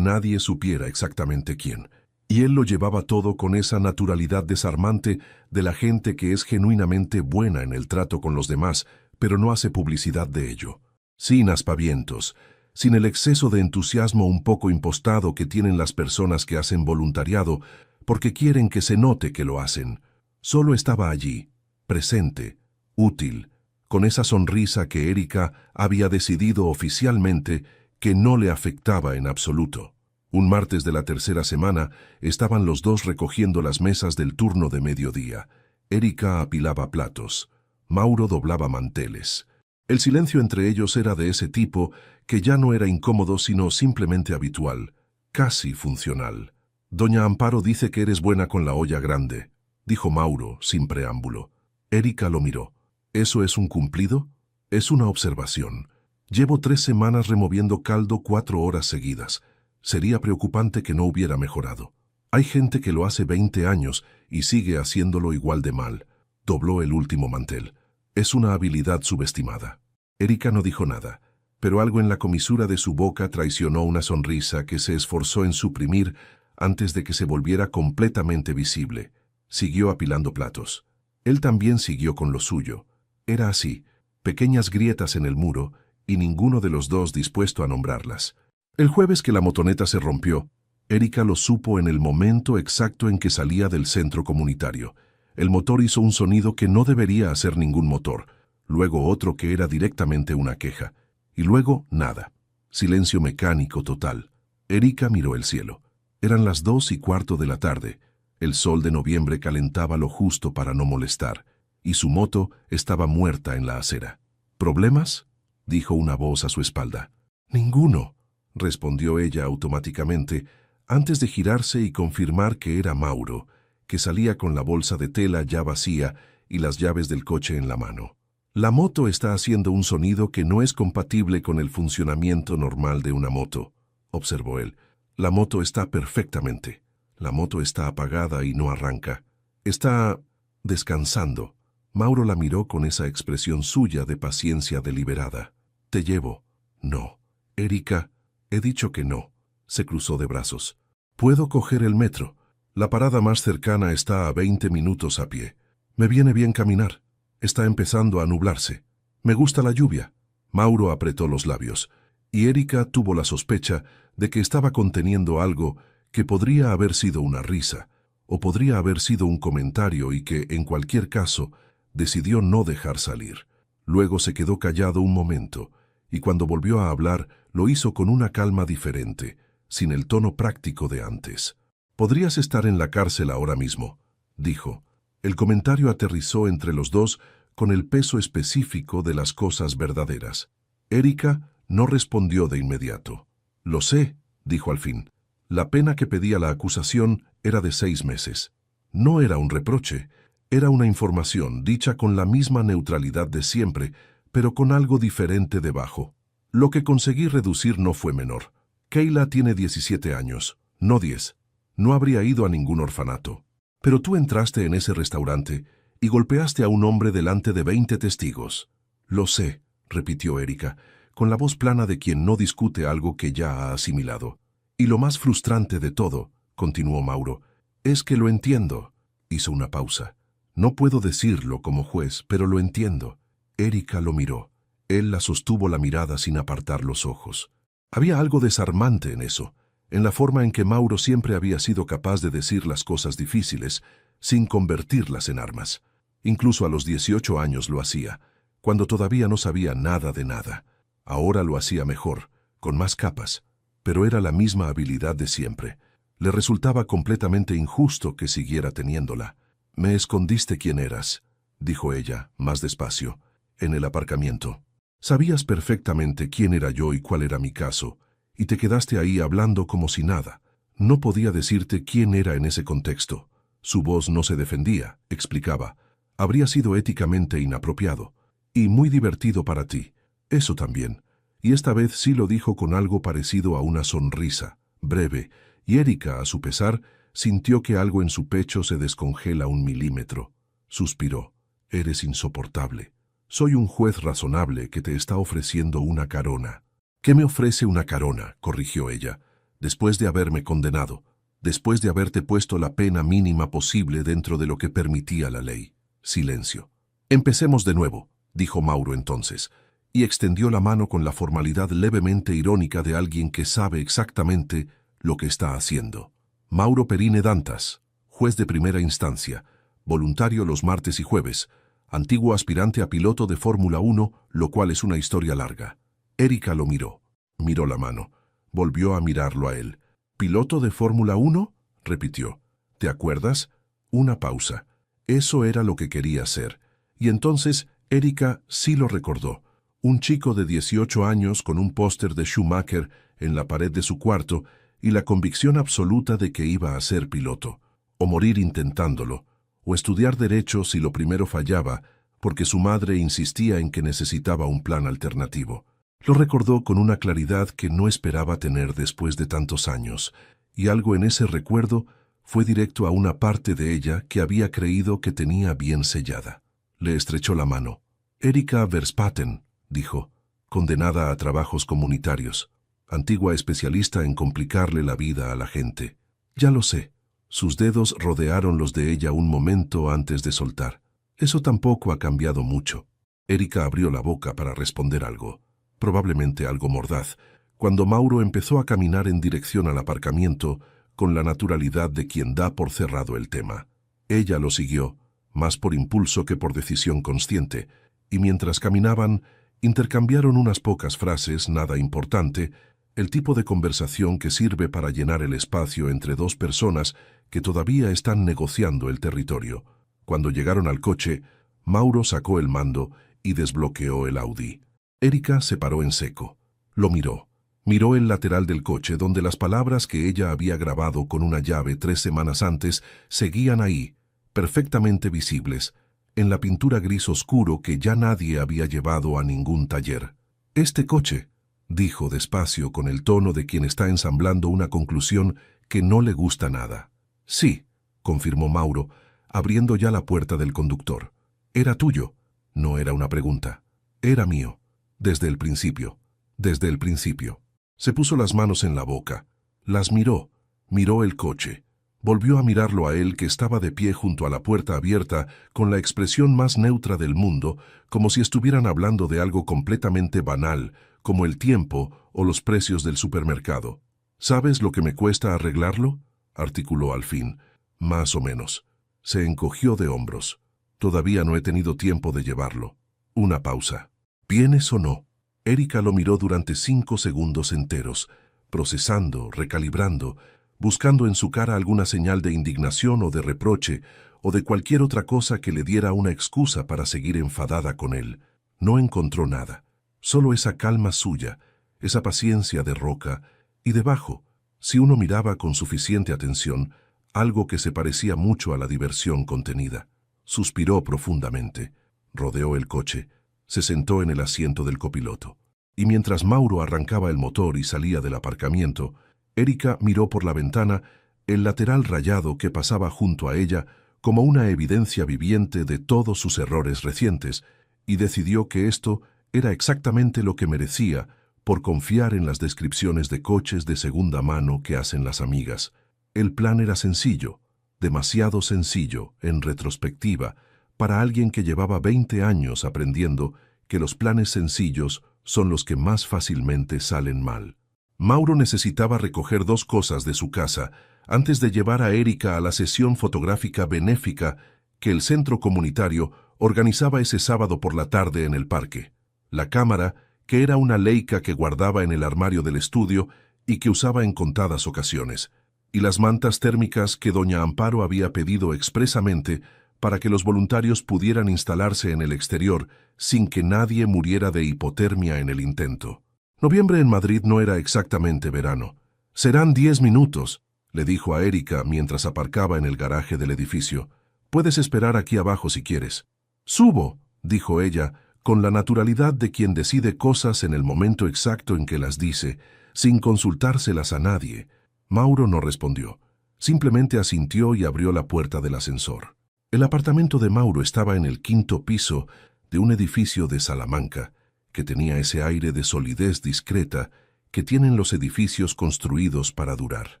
nadie supiera exactamente quién. Y él lo llevaba todo con esa naturalidad desarmante de la gente que es genuinamente buena en el trato con los demás, pero no hace publicidad de ello. Sin aspavientos, sin el exceso de entusiasmo un poco impostado que tienen las personas que hacen voluntariado, porque quieren que se note que lo hacen. Solo estaba allí, presente, útil, con esa sonrisa que Erika había decidido oficialmente que no le afectaba en absoluto. Un martes de la tercera semana estaban los dos recogiendo las mesas del turno de mediodía. Erika apilaba platos. Mauro doblaba manteles. El silencio entre ellos era de ese tipo que ya no era incómodo sino simplemente habitual, casi funcional. «Doña Amparo dice que eres buena con la olla grande», dijo Mauro, sin preámbulo. Erika lo miró. ¿Eso es un cumplido? Es una observación. Llevo 3 semanas removiendo caldo 4 horas seguidas. Sería preocupante que no hubiera mejorado. Hay gente que lo hace 20 años y sigue haciéndolo igual de mal. Dobló el último mantel. Es una habilidad subestimada. Erika no dijo nada, pero algo en la comisura de su boca traicionó una sonrisa que se esforzó en suprimir antes de que se volviera completamente visible. Siguió apilando platos. Él también siguió con lo suyo. Era así, pequeñas grietas en el muro, y ninguno de los dos dispuesto a nombrarlas. El jueves que la motoneta se rompió, Erika lo supo en el momento exacto en que salía del centro comunitario. El motor hizo un sonido que no debería hacer ningún motor, luego otro que era directamente una queja, y luego nada. Silencio mecánico total. Erika miró el cielo. Eran las 2:15 de la tarde. El sol de noviembre calentaba lo justo para no molestar, y su moto estaba muerta en la acera. ¿Problemas?, dijo una voz a su espalda. «Ninguno», respondió ella automáticamente, antes de girarse y confirmar que era Mauro, que salía con la bolsa de tela ya vacía y las llaves del coche en la mano. «La moto está haciendo un sonido que no es compatible con el funcionamiento normal de una moto», observó él. «La moto está perfectamente. La moto está apagada y no arranca. Está descansando». Mauro la miró con esa expresión suya de paciencia deliberada. «Te llevo». «No». «Erika, he dicho que no». Se cruzó de brazos. «Puedo coger el metro. La parada más cercana está a 20 minutos a pie. Me viene bien caminar. Está empezando a nublarse. Me gusta la lluvia». Mauro apretó los labios, y Erika tuvo la sospecha de que estaba conteniendo algo que podría haber sido una risa, o podría haber sido un comentario y que, en cualquier caso, decidió no dejar salir. Luego se quedó callado un momento, y cuando volvió a hablar, lo hizo con una calma diferente, sin el tono práctico de antes. «Podrías estar en la cárcel ahora mismo», dijo. El comentario aterrizó entre los dos con el peso específico de las cosas verdaderas. Erika no respondió de inmediato. «Lo sé», dijo al fin. La pena que pedía la acusación era de 6 meses. No era un reproche, era una información dicha con la misma neutralidad de siempre, pero con algo diferente debajo. Lo que conseguí reducir no fue menor. Keila tiene 17 años, no 10. No habría ido a ningún orfanato. Pero tú entraste en ese restaurante y golpeaste a un hombre delante de 20 testigos. «Lo sé», repitió Erika, con la voz plana de quien no discute algo que ya ha asimilado. «Y lo más frustrante de todo», continuó Mauro, «es que lo entiendo». Hizo una pausa. «No puedo decirlo como juez, pero lo entiendo». Erika lo miró. Él la sostuvo la mirada sin apartar los ojos. Había algo desarmante en eso, en la forma en que Mauro siempre había sido capaz de decir las cosas difíciles, sin convertirlas en armas. Incluso a los 18 años lo hacía, cuando todavía no sabía nada de nada. Ahora lo hacía mejor, con más capas, pero era la misma habilidad de siempre. Le resultaba completamente injusto que siguiera teniéndola. «Me escondiste quién eras», dijo ella, más despacio, en el aparcamiento. Sabías perfectamente quién era yo y cuál era mi caso, y te quedaste ahí hablando como si nada. No podía decirte quién era en ese contexto. Su voz no se defendía, explicaba. Habría sido éticamente inapropiado. Y muy divertido para ti. Eso también. Y esta vez sí lo dijo con algo parecido a una sonrisa, breve, y Erika, a su pesar, sintió que algo en su pecho se descongela 1 milímetro. Suspiró. Eres insoportable. Soy un juez razonable que te está ofreciendo una carona. ¿Qué me ofrece una carona?, corrigió ella. Después de haberme condenado, después de haberte puesto la pena mínima posible dentro de lo que permitía la ley. Silencio. Empecemos de nuevo, dijo Mauro entonces, y extendió la mano con la formalidad levemente irónica de alguien que sabe exactamente lo que está haciendo. Mauro Perine Dantas, juez de primera instancia, voluntario los martes y jueves, antiguo aspirante a piloto de Fórmula 1, lo cual es una historia larga. Erika lo miró. Miró la mano. Volvió a mirarlo a él. ¿Piloto de Fórmula 1? Repitió. ¿Te acuerdas? Una pausa. Eso era lo que quería ser. Y entonces Erika sí lo recordó. Un chico de 18 años con un póster de Schumacher en la pared de su cuarto y la convicción absoluta de que iba a ser piloto, o morir intentándolo, o estudiar derecho si lo primero fallaba, porque su madre insistía en que necesitaba un plan alternativo. Lo recordó con una claridad que no esperaba tener después de tantos años, y algo en ese recuerdo fue directo a una parte de ella que había creído que tenía bien sellada. Le estrechó la mano. Erika Verspaten, dijo, condenada a trabajos comunitarios, antigua especialista en complicarle la vida a la gente. Ya lo sé. Sus dedos rodearon los de ella un momento antes de soltar. Eso tampoco ha cambiado mucho. Erika abrió la boca para responder algo, probablemente algo mordaz, cuando Mauro empezó a caminar en dirección al aparcamiento con la naturalidad de quien da por cerrado el tema. Ella lo siguió, más por impulso que por decisión consciente, y mientras caminaban, intercambiaron unas pocas frases, nada importante, el tipo de conversación que sirve para llenar el espacio entre dos personas que todavía están negociando el territorio. Cuando llegaron al coche, Mauro sacó el mando y desbloqueó el Audi. Erika se paró en seco. Lo miró. Miró el lateral del coche donde las palabras que ella había grabado con una llave 3 semanas antes seguían ahí, perfectamente visibles, en la pintura gris oscuro que ya nadie había llevado a ningún taller. «Este coche», dijo despacio con el tono de quien está ensamblando una conclusión que no le gusta nada. «Sí», confirmó Mauro, abriendo ya la puerta del conductor. «Era tuyo». No era una pregunta. «Era mío. Desde el principio. Desde el principio». Se puso las manos en la boca. Las miró. Miró el coche. Volvió a mirarlo a él que estaba de pie junto a la puerta abierta con la expresión más neutra del mundo, como si estuvieran hablando de algo completamente banal, como el tiempo o los precios del supermercado. «¿Sabes lo que me cuesta arreglarlo?», articuló al fin. «Más o menos». Se encogió de hombros. «Todavía no he tenido tiempo de llevarlo». Una pausa. «¿Vienes o no?». Erika lo miró durante 5 segundos enteros, procesando, recalibrando, buscando en su cara alguna señal de indignación o de reproche, o de cualquier otra cosa que le diera una excusa para seguir enfadada con él. No encontró nada. Solo esa calma suya, esa paciencia de roca, y debajo, si uno miraba con suficiente atención, algo que se parecía mucho a la diversión contenida. Suspiró profundamente, rodeó el coche, se sentó en el asiento del copiloto. Y mientras Mauro arrancaba el motor y salía del aparcamiento, Erika miró por la ventana el lateral rayado que pasaba junto a ella como una evidencia viviente de todos sus errores recientes, y decidió que esto era exactamente lo que merecía por confiar en las descripciones de coches de segunda mano que hacen las amigas. El plan era sencillo, demasiado sencillo, en retrospectiva, para alguien que llevaba 20 años aprendiendo que los planes sencillos son los que más fácilmente salen mal. Mauro necesitaba recoger 2 cosas de su casa antes de llevar a Erika a la sesión fotográfica benéfica que el centro comunitario organizaba ese sábado por la tarde en el parque. La cámara, que era una Leica que guardaba en el armario del estudio y que usaba en contadas ocasiones, y las mantas térmicas que doña Amparo había pedido expresamente para que los voluntarios pudieran instalarse en el exterior sin que nadie muriera de hipotermia en el intento. Noviembre en Madrid no era exactamente verano. «Serán 10 minutos», le dijo a Erika mientras aparcaba en el garaje del edificio. «Puedes esperar aquí abajo si quieres». «Subo», dijo ella, con la naturalidad de quien decide cosas en el momento exacto en que las dice, sin consultárselas a nadie. Mauro no respondió. Simplemente asintió y abrió la puerta del ascensor. El apartamento de Mauro estaba en el 5º piso de un edificio de Salamanca, que tenía ese aire de solidez discreta que tienen los edificios construidos para durar.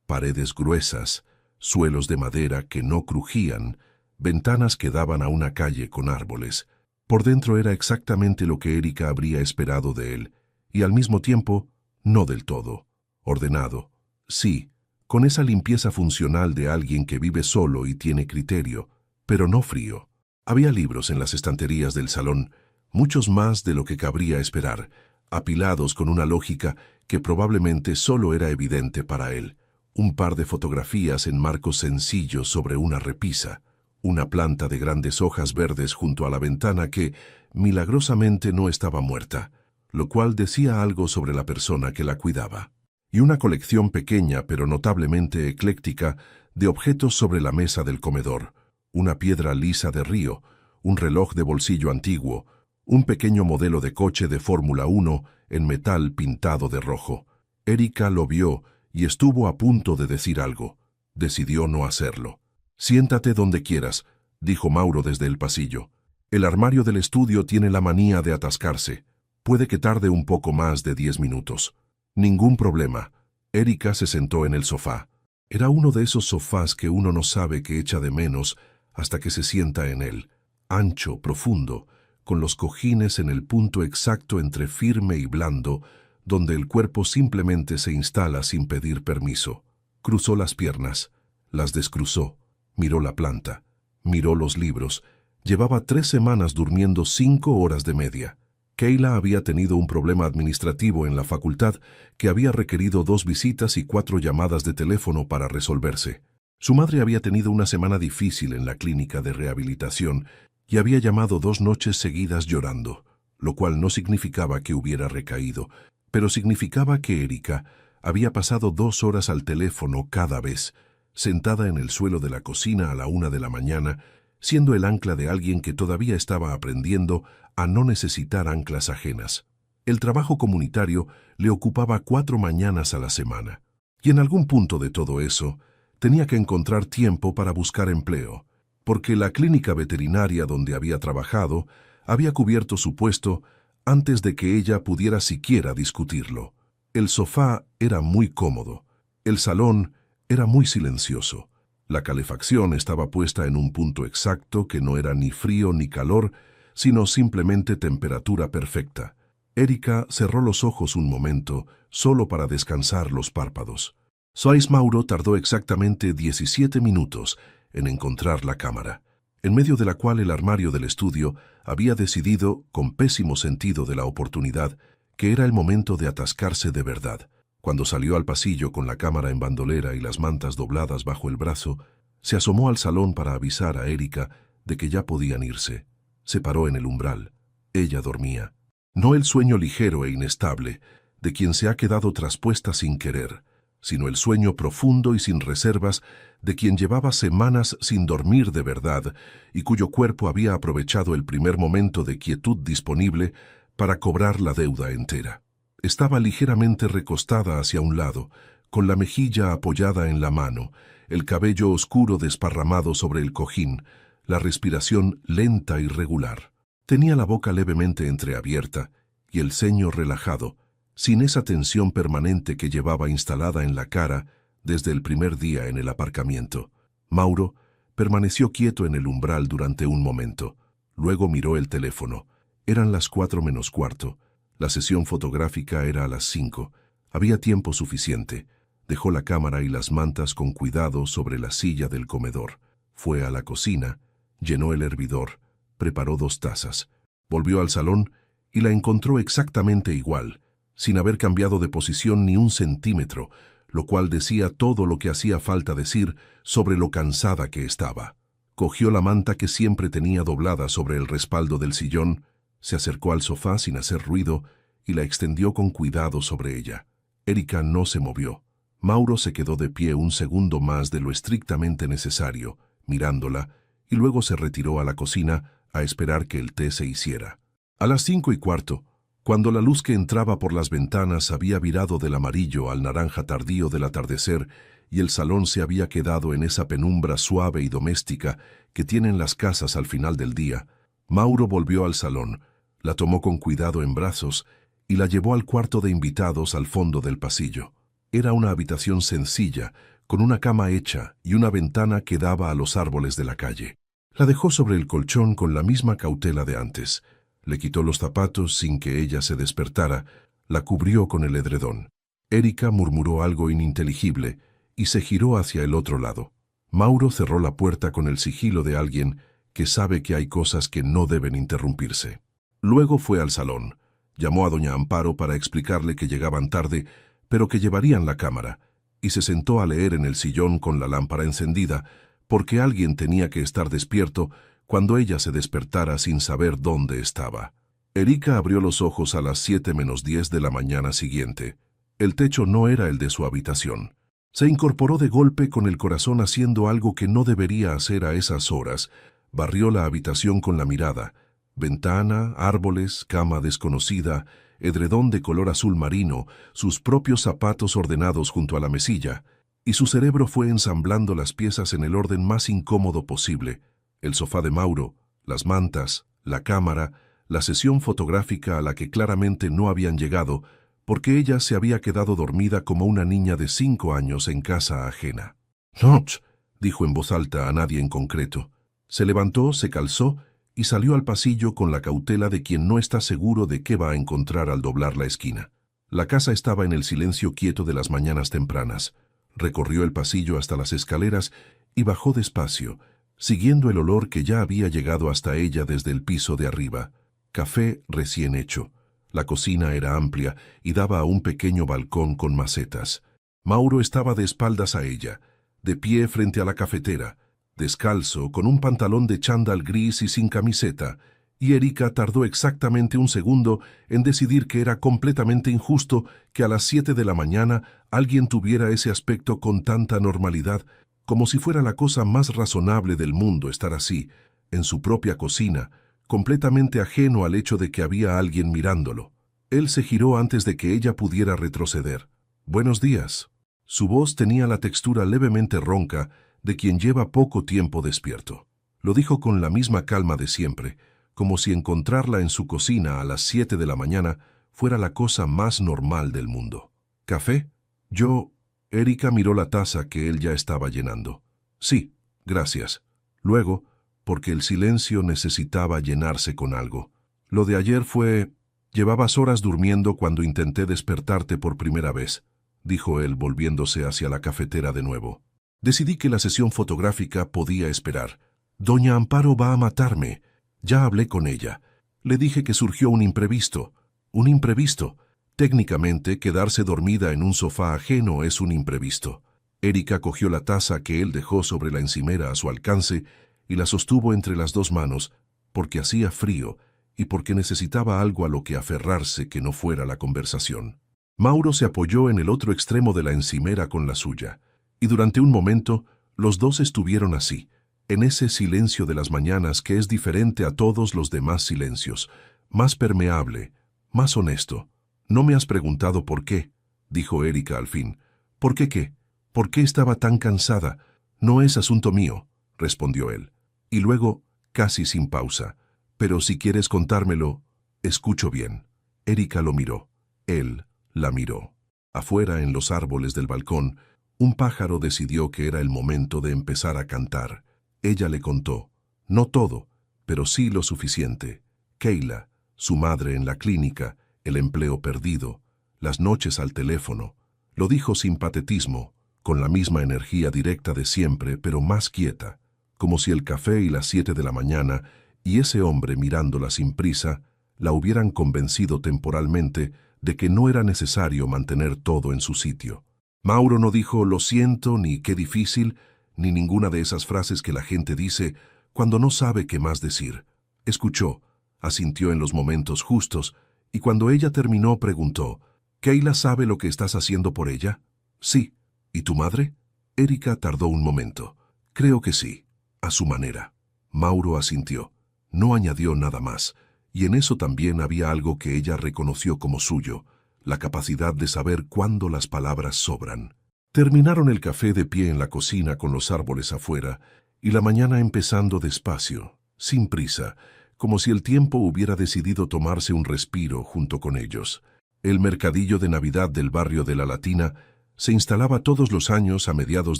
Paredes gruesas, suelos de madera que no crujían, ventanas que daban a una calle con árboles. Por dentro era exactamente lo que Erika habría esperado de él, y al mismo tiempo, no del todo. Ordenado, sí, con esa limpieza funcional de alguien que vive solo y tiene criterio, pero no frío. Había libros en las estanterías del salón, muchos más de lo que cabría esperar, apilados con una lógica que probablemente solo era evidente para él. Un par de fotografías en marcos sencillos sobre una repisa, una planta de grandes hojas verdes junto a la ventana que, milagrosamente, no estaba muerta, lo cual decía algo sobre la persona que la cuidaba. Y una colección pequeña pero notablemente ecléctica de objetos sobre la mesa del comedor, una piedra lisa de río, un reloj de bolsillo antiguo, un pequeño modelo de coche de Fórmula 1 en metal pintado de rojo. Erika lo vio y estuvo a punto de decir algo. Decidió no hacerlo. «Siéntate donde quieras», dijo Mauro desde el pasillo. «El armario del estudio tiene la manía de atascarse. Puede que tarde un poco más de 10 minutos». «Ningún problema». Erika se sentó en el sofá. Era uno de esos sofás que uno no sabe que echa de menos hasta que se sienta en él. Ancho, profundo, con los cojines en el punto exacto entre firme y blando, donde el cuerpo simplemente se instala sin pedir permiso. Cruzó las piernas, las descruzó, miró la planta, miró los libros. Llevaba 3 semanas durmiendo 5 horas de media. Kayla había tenido un problema administrativo en la facultad que había requerido 2 visitas y 4 llamadas de teléfono para resolverse. Su madre había tenido una semana difícil en la clínica de rehabilitación y había llamado 2 noches seguidas llorando, lo cual no significaba que hubiera recaído, pero significaba que Erika había pasado 2 horas al teléfono cada vez, sentada en el suelo de la cocina a la 1 de la mañana, siendo el ancla de alguien que todavía estaba aprendiendo a no necesitar anclas ajenas. El trabajo comunitario le ocupaba 4 mañanas a la semana, y en algún punto de todo eso, tenía que encontrar tiempo para buscar empleo, porque la clínica veterinaria donde había trabajado había cubierto su puesto antes de que ella pudiera siquiera discutirlo. El sofá era muy cómodo, el salón era muy silencioso, la calefacción estaba puesta en un punto exacto que no era ni frío ni calor, sino simplemente temperatura perfecta. Erika cerró los ojos un momento, solo para descansar los párpados. Sois Mauro tardó exactamente 17 minutos en encontrar la cámara, en medio de la cual el armario del estudio había decidido, con pésimo sentido de la oportunidad, que era el momento de atascarse de verdad. Cuando salió al pasillo con la cámara en bandolera y las mantas dobladas bajo el brazo, se asomó al salón para avisar a Erika de que ya podían irse. Se paró en el umbral. Ella dormía. No el sueño ligero e inestable, de quien se ha quedado traspuesta sin querer, sino el sueño profundo y sin reservas de quien llevaba semanas sin dormir de verdad y cuyo cuerpo había aprovechado el primer momento de quietud disponible para cobrar la deuda entera. Estaba ligeramente recostada hacia un lado, con la mejilla apoyada en la mano, el cabello oscuro desparramado sobre el cojín, la respiración lenta y regular. Tenía la boca levemente entreabierta y el ceño relajado, sin esa tensión permanente que llevaba instalada en la cara desde el primer día en el aparcamiento. Mauro permaneció quieto en el umbral durante un momento. Luego miró el teléfono. Eran las 4 menos cuarto. La sesión fotográfica era a las 5. Había tiempo suficiente. Dejó la cámara y las mantas con cuidado sobre la silla del comedor. Fue a la cocina, llenó el hervidor, preparó 2 tazas. Volvió al salón y la encontró exactamente igual, sin haber cambiado de posición ni un centímetro, lo cual decía todo lo que hacía falta decir sobre lo cansada que estaba. Cogió la manta que siempre tenía doblada sobre el respaldo del sillón, se acercó al sofá sin hacer ruido y la extendió con cuidado sobre ella. Erika no se movió. Mauro se quedó de pie un segundo más de lo estrictamente necesario, mirándola, y luego se retiró a la cocina a esperar que el té se hiciera. A las 5:15, cuando la luz que entraba por las ventanas había virado del amarillo al naranja tardío del atardecer y el salón se había quedado en esa penumbra suave y doméstica que tienen las casas al final del día, Mauro volvió al salón, la tomó con cuidado en brazos y la llevó al cuarto de invitados al fondo del pasillo. Era una habitación sencilla, con una cama hecha y una ventana que daba a los árboles de la calle. La dejó sobre el colchón con la misma cautela de antes. Le quitó los zapatos sin que ella se despertara, la cubrió con el edredón. Erika murmuró algo ininteligible y se giró hacia el otro lado. Mauro cerró la puerta con el sigilo de alguien que sabe que hay cosas que no deben interrumpirse. Luego fue al salón. Llamó a doña Amparo para explicarle que llegaban tarde, pero que llevarían la cámara, y se sentó a leer en el sillón con la lámpara encendida, porque alguien tenía que estar despierto cuando ella se despertara sin saber dónde estaba. Erika abrió los ojos a las 7:10 de la mañana siguiente. El techo no era el de su habitación. Se incorporó de golpe con el corazón haciendo algo que no debería hacer a esas horas. Barrió la habitación con la mirada. Ventana, árboles, cama desconocida, edredón de color azul marino, sus propios zapatos ordenados junto a la mesilla, y su cerebro fue ensamblando las piezas en el orden más incómodo posible. El sofá de Mauro, las mantas, la cámara, la sesión fotográfica a la que claramente no habían llegado, porque ella se había quedado dormida como una niña de 5 años en casa ajena. «¡Noch!», dijo en voz alta a nadie en concreto. Se levantó, se calzó y salió al pasillo con la cautela de quien no está seguro de qué va a encontrar al doblar la esquina. La casa estaba en el silencio quieto de las mañanas tempranas. Recorrió el pasillo hasta las escaleras y bajó despacio, siguiendo el olor que ya había llegado hasta ella desde el piso de arriba. Café recién hecho. La cocina era amplia y daba a un pequeño balcón con macetas. Mauro estaba de espaldas a ella, de pie frente a la cafetera, descalzo, con un pantalón de chándal gris y sin camiseta, y Erika tardó exactamente un segundo en decidir que era completamente injusto que a las 7 de la mañana alguien tuviera ese aspecto con tanta normalidad, como si fuera la cosa más razonable del mundo estar así, en su propia cocina, completamente ajeno al hecho de que había alguien mirándolo. Él se giró antes de que ella pudiera retroceder. «Buenos días». Su voz tenía la textura levemente ronca de quien lleva poco tiempo despierto. Lo dijo con la misma calma de siempre, como si encontrarla en su cocina a las 7 de la mañana fuera la cosa más normal del mundo. «¿Café?» «Yo...». Erika miró la taza que él ya estaba llenando. «Sí, gracias». Luego, porque el silencio necesitaba llenarse con algo. «Lo de ayer fue... Llevabas horas durmiendo cuando intenté despertarte por primera vez», dijo él volviéndose hacia la cafetera de nuevo. «Decidí que la sesión fotográfica podía esperar. Doña Amparo va a matarme. Ya hablé con ella. Le dije que surgió un imprevisto. Un imprevisto. Técnicamente, quedarse dormida en un sofá ajeno es un imprevisto». Erika cogió la taza que él dejó sobre la encimera a su alcance y la sostuvo entre las dos manos, porque hacía frío y porque necesitaba algo a lo que aferrarse que no fuera la conversación. Mauro se apoyó en el otro extremo de la encimera con la suya, y durante un momento los dos estuvieron así, en ese silencio de las mañanas que es diferente a todos los demás silencios, más permeable, más honesto. «No me has preguntado por qué», dijo Erika al fin. «¿Por qué qué? ¿Por qué estaba tan cansada? No es asunto mío», respondió él. Y luego, casi sin pausa, «Pero si quieres contármelo, escucho bien». Erika lo miró. Él la miró. Afuera, en los árboles del balcón, un pájaro decidió que era el momento de empezar a cantar. Ella le contó, no todo, pero sí lo suficiente. Keila, su madre en la clínica, el empleo perdido, las noches al teléfono. Lo dijo sin patetismo, con la misma energía directa de siempre, pero más quieta, como si el café y las 7 de la mañana y ese hombre mirándola sin prisa la hubieran convencido temporalmente de que no era necesario mantener todo en su sitio. Mauro no dijo «lo siento» ni «qué difícil», ni ninguna de esas frases que la gente dice cuando no sabe qué más decir. Escuchó, asintió en los momentos justos, y cuando ella terminó preguntó, ¿Kayla sabe lo que estás haciendo por ella? Sí. ¿Y tu madre? Erika tardó un momento. Creo que sí, a su manera. Mauro asintió. No añadió nada más, y en eso también había algo que ella reconoció como suyo, la capacidad de saber cuándo las palabras sobran. Terminaron el café de pie en la cocina con los árboles afuera, y la mañana empezando despacio, sin prisa, como si el tiempo hubiera decidido tomarse un respiro junto con ellos. El mercadillo de Navidad del barrio de La Latina se instalaba todos los años a mediados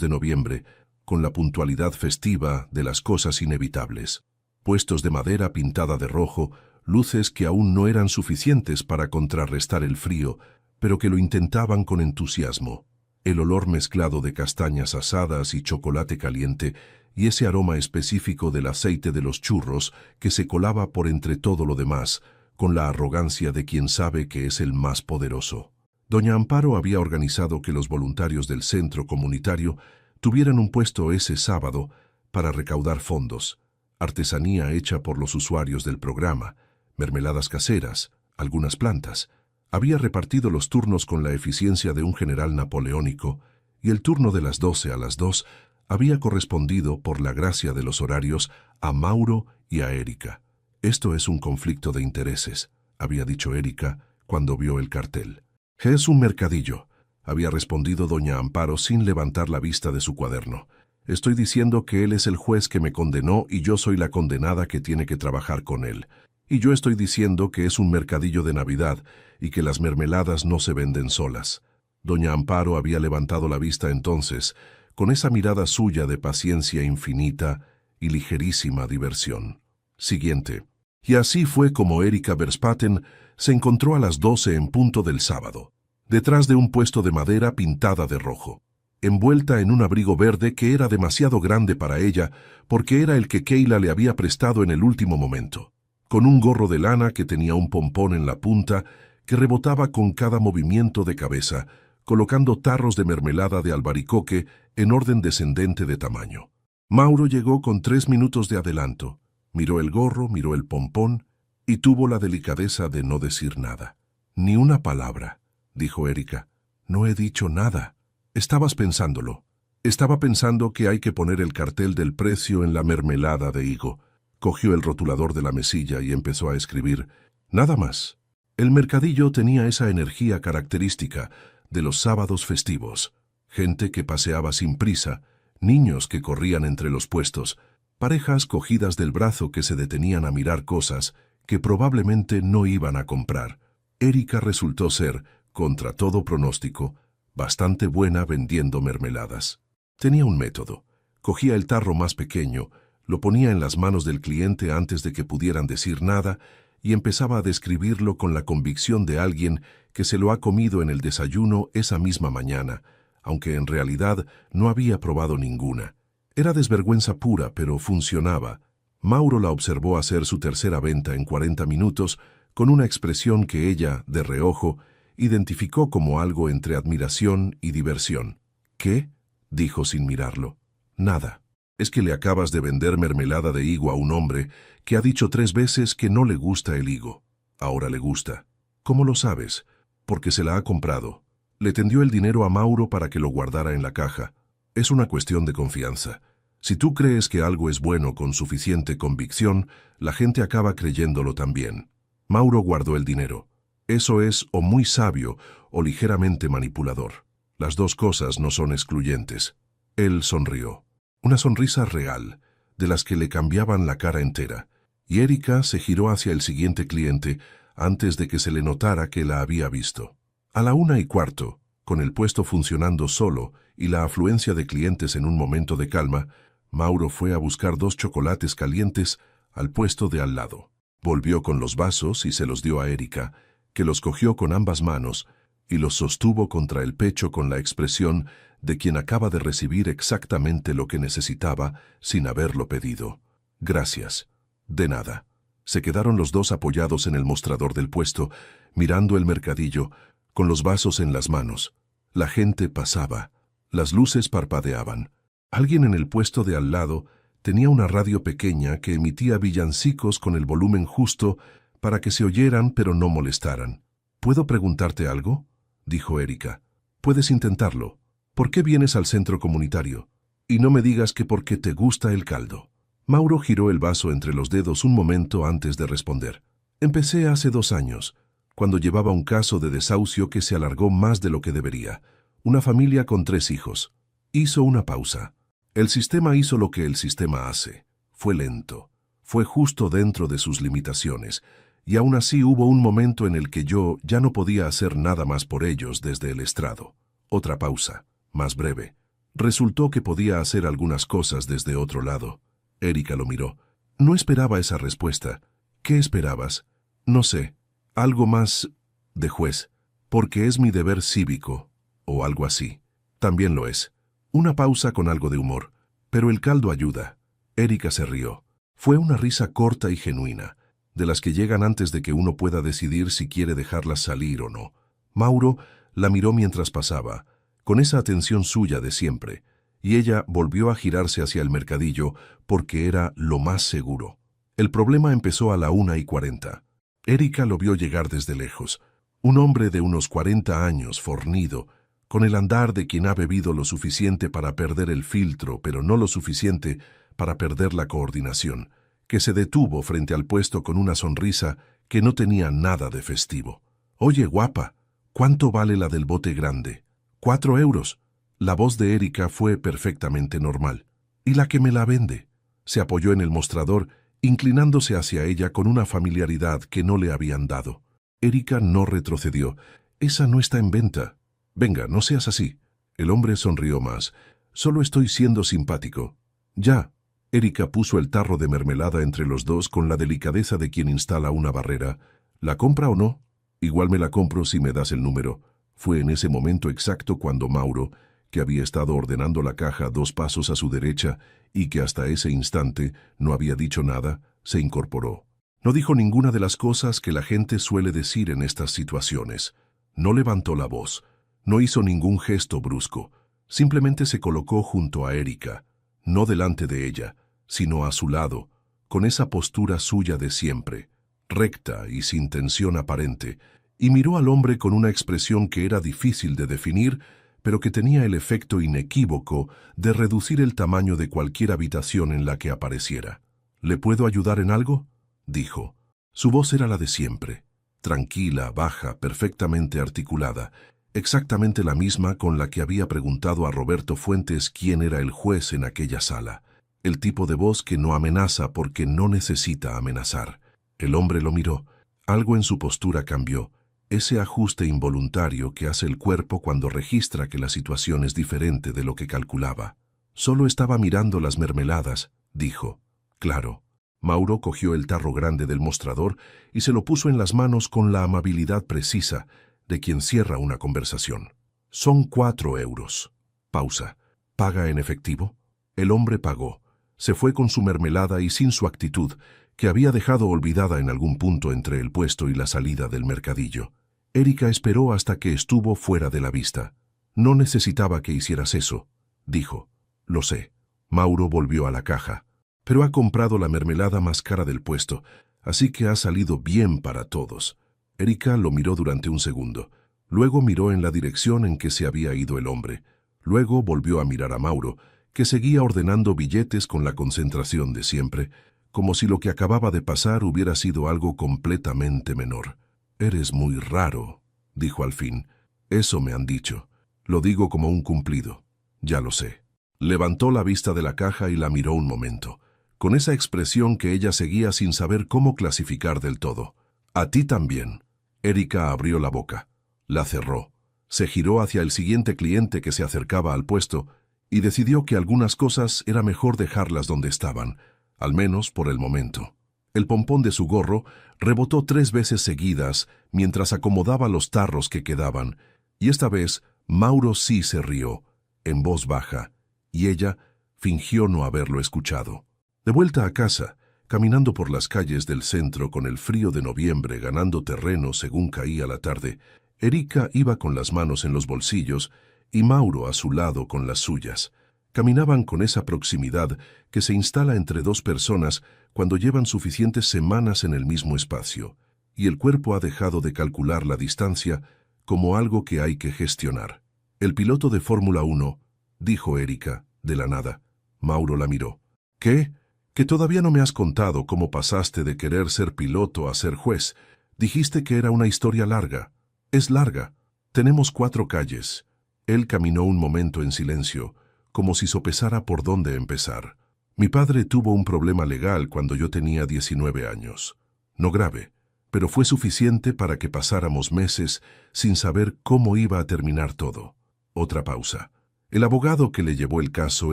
de noviembre, con la puntualidad festiva de las cosas inevitables. Puestos de madera pintada de rojo, luces que aún no eran suficientes para contrarrestar el frío, pero que lo intentaban con entusiasmo. El olor mezclado de castañas asadas y chocolate caliente, y ese aroma específico del aceite de los churros que se colaba por entre todo lo demás, con la arrogancia de quien sabe que es el más poderoso. Doña Amparo había organizado que los voluntarios del centro comunitario tuvieran un puesto ese sábado para recaudar fondos, artesanía hecha por los usuarios del programa, mermeladas caseras, algunas plantas. Había repartido los turnos con la eficiencia de un general napoleónico, y el turno de las 12 a las 2 había correspondido, por la gracia de los horarios, a Mauro y a Erika. Esto es un conflicto de intereses, había dicho Erika cuando vio el cartel. Es un mercadillo, había respondido doña Amparo sin levantar la vista de su cuaderno. Estoy diciendo que él es el juez que me condenó y yo soy la condenada que tiene que trabajar con él. Y yo estoy diciendo que es un mercadillo de Navidad y que las mermeladas no se venden solas. Doña Amparo había levantado la vista entonces, con esa mirada suya de paciencia infinita y ligerísima diversión. Siguiente. Y así fue como Erika Verspaten se encontró a las 12 en punto del sábado, detrás de un puesto de madera pintada de rojo, envuelta en un abrigo verde que era demasiado grande para ella porque era el que Kayla le había prestado en el último momento, con un gorro de lana que tenía un pompón en la punta que rebotaba con cada movimiento de cabeza, colocando tarros de mermelada de albaricoque en orden descendente de tamaño. Mauro llegó con 3 minutos de adelanto, miró el gorro, miró el pompón y tuvo la delicadeza de no decir nada. Ni una palabra, dijo Erika. No he dicho nada. Estabas pensándolo. Estaba pensando que hay que poner el cartel del precio en la mermelada de higo. Cogió el rotulador de la mesilla y empezó a escribir. Nada más. El mercadillo tenía esa energía característica de los sábados festivos. Gente que paseaba sin prisa, niños que corrían entre los puestos, parejas cogidas del brazo que se detenían a mirar cosas que probablemente no iban a comprar. Erika resultó ser, contra todo pronóstico, bastante buena vendiendo mermeladas. Tenía un método. Cogía el tarro más pequeño, lo ponía en las manos del cliente antes de que pudieran decir nada y empezaba a describirlo con la convicción de alguien que se lo ha comido en el desayuno esa misma mañana, aunque en realidad no había probado ninguna. Era desvergüenza pura, pero funcionaba. Mauro la observó hacer su tercera venta en 40 minutos con una expresión que ella, de reojo, identificó como algo entre admiración y diversión. ¿Qué? Dijo sin mirarlo. Nada. Es que le acabas de vender mermelada de higo a un hombre que ha dicho 3 veces que no le gusta el higo. Ahora le gusta. ¿Cómo lo sabes? Porque se la ha comprado. Le tendió el dinero a Mauro para que lo guardara en la caja. Es una cuestión de confianza. Si tú crees que algo es bueno con suficiente convicción, la gente acaba creyéndolo también. Mauro guardó el dinero. Eso es o muy sabio o ligeramente manipulador. Las dos cosas no son excluyentes. Él sonrió. Una sonrisa real, de las que le cambiaban la cara entera, y Erika se giró hacia el siguiente cliente antes de que se le notara que la había visto. A la 1:15, con el puesto funcionando solo y la afluencia de clientes en un momento de calma, Mauro fue a buscar 2 chocolates calientes al puesto de al lado. Volvió con los vasos y se los dio a Erika, que los cogió con ambas manos y los sostuvo contra el pecho con la expresión de quien acaba de recibir exactamente lo que necesitaba sin haberlo pedido. Gracias. De nada. Se quedaron los dos apoyados en el mostrador del puesto, mirando el mercadillo, con los vasos en las manos. La gente pasaba. Las luces parpadeaban. Alguien en el puesto de al lado tenía una radio pequeña que emitía villancicos con el volumen justo para que se oyeran pero no molestaran. ¿Puedo preguntarte algo?, dijo Erika. Puedes intentarlo. ¿Por qué vienes al centro comunitario? Y no me digas que porque te gusta el caldo. Mauro giró el vaso entre los dedos un momento antes de responder. Empecé hace 2 años, cuando llevaba un caso de desahucio que se alargó más de lo que debería. Una familia con 3 hijos. Hizo una pausa. El sistema hizo lo que el sistema hace. Fue lento. Fue justo dentro de sus limitaciones. Y aún así hubo un momento en el que yo ya no podía hacer nada más por ellos desde el estrado. Otra pausa, más breve. Resultó que podía hacer algunas cosas desde otro lado. Erika lo miró. No esperaba esa respuesta. ¿Qué esperabas? No sé. Algo más de juez. Porque es mi deber cívico. O algo así. También lo es. Una pausa con algo de humor. Pero el caldo ayuda. Erika se rió. Fue una risa corta y genuina, de las que llegan antes de que uno pueda decidir si quiere dejarlas salir o no. Mauro la miró mientras pasaba, con esa atención suya de siempre, y ella volvió a girarse hacia el mercadillo porque era lo más seguro. El problema empezó a la 1:40. Erika lo vio llegar desde lejos. Un hombre de unos 40 años, fornido, con el andar de quien ha bebido lo suficiente para perder el filtro, pero no lo suficiente para perder la coordinación, que se detuvo frente al puesto con una sonrisa que no tenía nada de festivo. «Oye, guapa, ¿cuánto vale la del bote grande?» «4 euros». La voz de Erika fue perfectamente normal. «¿Y la que me la vende?» Se apoyó en el mostrador, inclinándose hacia ella con una familiaridad que no le habían dado. Erika no retrocedió. «Esa no está en venta». «Venga, no seas así». El hombre sonrió más. «Solo estoy siendo simpático». «Ya». Erika puso el tarro de mermelada entre los dos con la delicadeza de quien instala una barrera. «¿La compra o no?» «Igual me la compro si me das el número». Fue en ese momento exacto cuando Mauro, que había estado ordenando la caja 2 pasos a su derecha y que hasta ese instante no había dicho nada, se incorporó. No dijo ninguna de las cosas que la gente suele decir en estas situaciones. No levantó la voz. No hizo ningún gesto brusco. Simplemente se colocó junto a Erika, no delante de ella, sino a su lado, con esa postura suya de siempre, recta y sin tensión aparente, y miró al hombre con una expresión que era difícil de definir, pero que tenía el efecto inequívoco de reducir el tamaño de cualquier habitación en la que apareciera. «¿Le puedo ayudar en algo?», dijo. Su voz era la de siempre, tranquila, baja, perfectamente articulada, exactamente la misma con la que había preguntado a Roberto Fuentes quién era el juez en aquella sala. El tipo de voz que no amenaza porque no necesita amenazar. El hombre lo miró. Algo en su postura cambió. Ese ajuste involuntario que hace el cuerpo cuando registra que la situación es diferente de lo que calculaba. «Solo estaba mirando las mermeladas», dijo. «Claro». Mauro cogió el tarro grande del mostrador y se lo puso en las manos con la amabilidad precisa de quien cierra una conversación. «Son 4 euros». Pausa. «¿Paga en efectivo?» El hombre pagó. Se fue con su mermelada y sin su actitud, que había dejado olvidada en algún punto entre el puesto y la salida del mercadillo. Erika esperó hasta que estuvo fuera de la vista. «No necesitaba que hicieras eso», dijo. «Lo sé». Mauro volvió a la caja. «Pero ha comprado la mermelada más cara del puesto, así que ha salido bien para todos». Erika lo miró durante un segundo. Luego miró en la dirección en que se había ido el hombre. Luego volvió a mirar a Mauro, que seguía ordenando billetes con la concentración de siempre, como si lo que acababa de pasar hubiera sido algo completamente menor. «Eres muy raro», dijo al fin. «Eso me han dicho. Lo digo como un cumplido. Ya lo sé». Levantó la vista de la caja y la miró un momento, con esa expresión que ella seguía sin saber cómo clasificar del todo. «A ti también». Erika abrió la boca. La cerró. Se giró hacia el siguiente cliente que se acercaba al puesto y decidió que algunas cosas era mejor dejarlas donde estaban, al menos por el momento. El pompón de su gorro rebotó 3 veces seguidas mientras acomodaba los tarros que quedaban, y esta vez Mauro sí se rió, en voz baja, y ella fingió no haberlo escuchado. De vuelta a casa, caminando por las calles del centro con el frío de noviembre ganando terreno según caía la tarde, Erika iba con las manos en los bolsillos y Mauro a su lado con las suyas. Caminaban con esa proximidad que se instala entre dos personas cuando llevan suficientes semanas en el mismo espacio, y el cuerpo ha dejado de calcular la distancia como algo que hay que gestionar. El piloto de Fórmula 1, dijo Erika, de la nada. Mauro la miró. ¿Qué? Que todavía no me has contado cómo pasaste de querer ser piloto a ser juez. Dijiste que era una historia larga. Es larga. Tenemos 4 calles. Él caminó un momento en silencio, como si sopesara por dónde empezar. Mi padre tuvo un problema legal cuando yo tenía 19 años. No grave, pero fue suficiente para que pasáramos meses sin saber cómo iba a terminar todo. Otra pausa. El abogado que le llevó el caso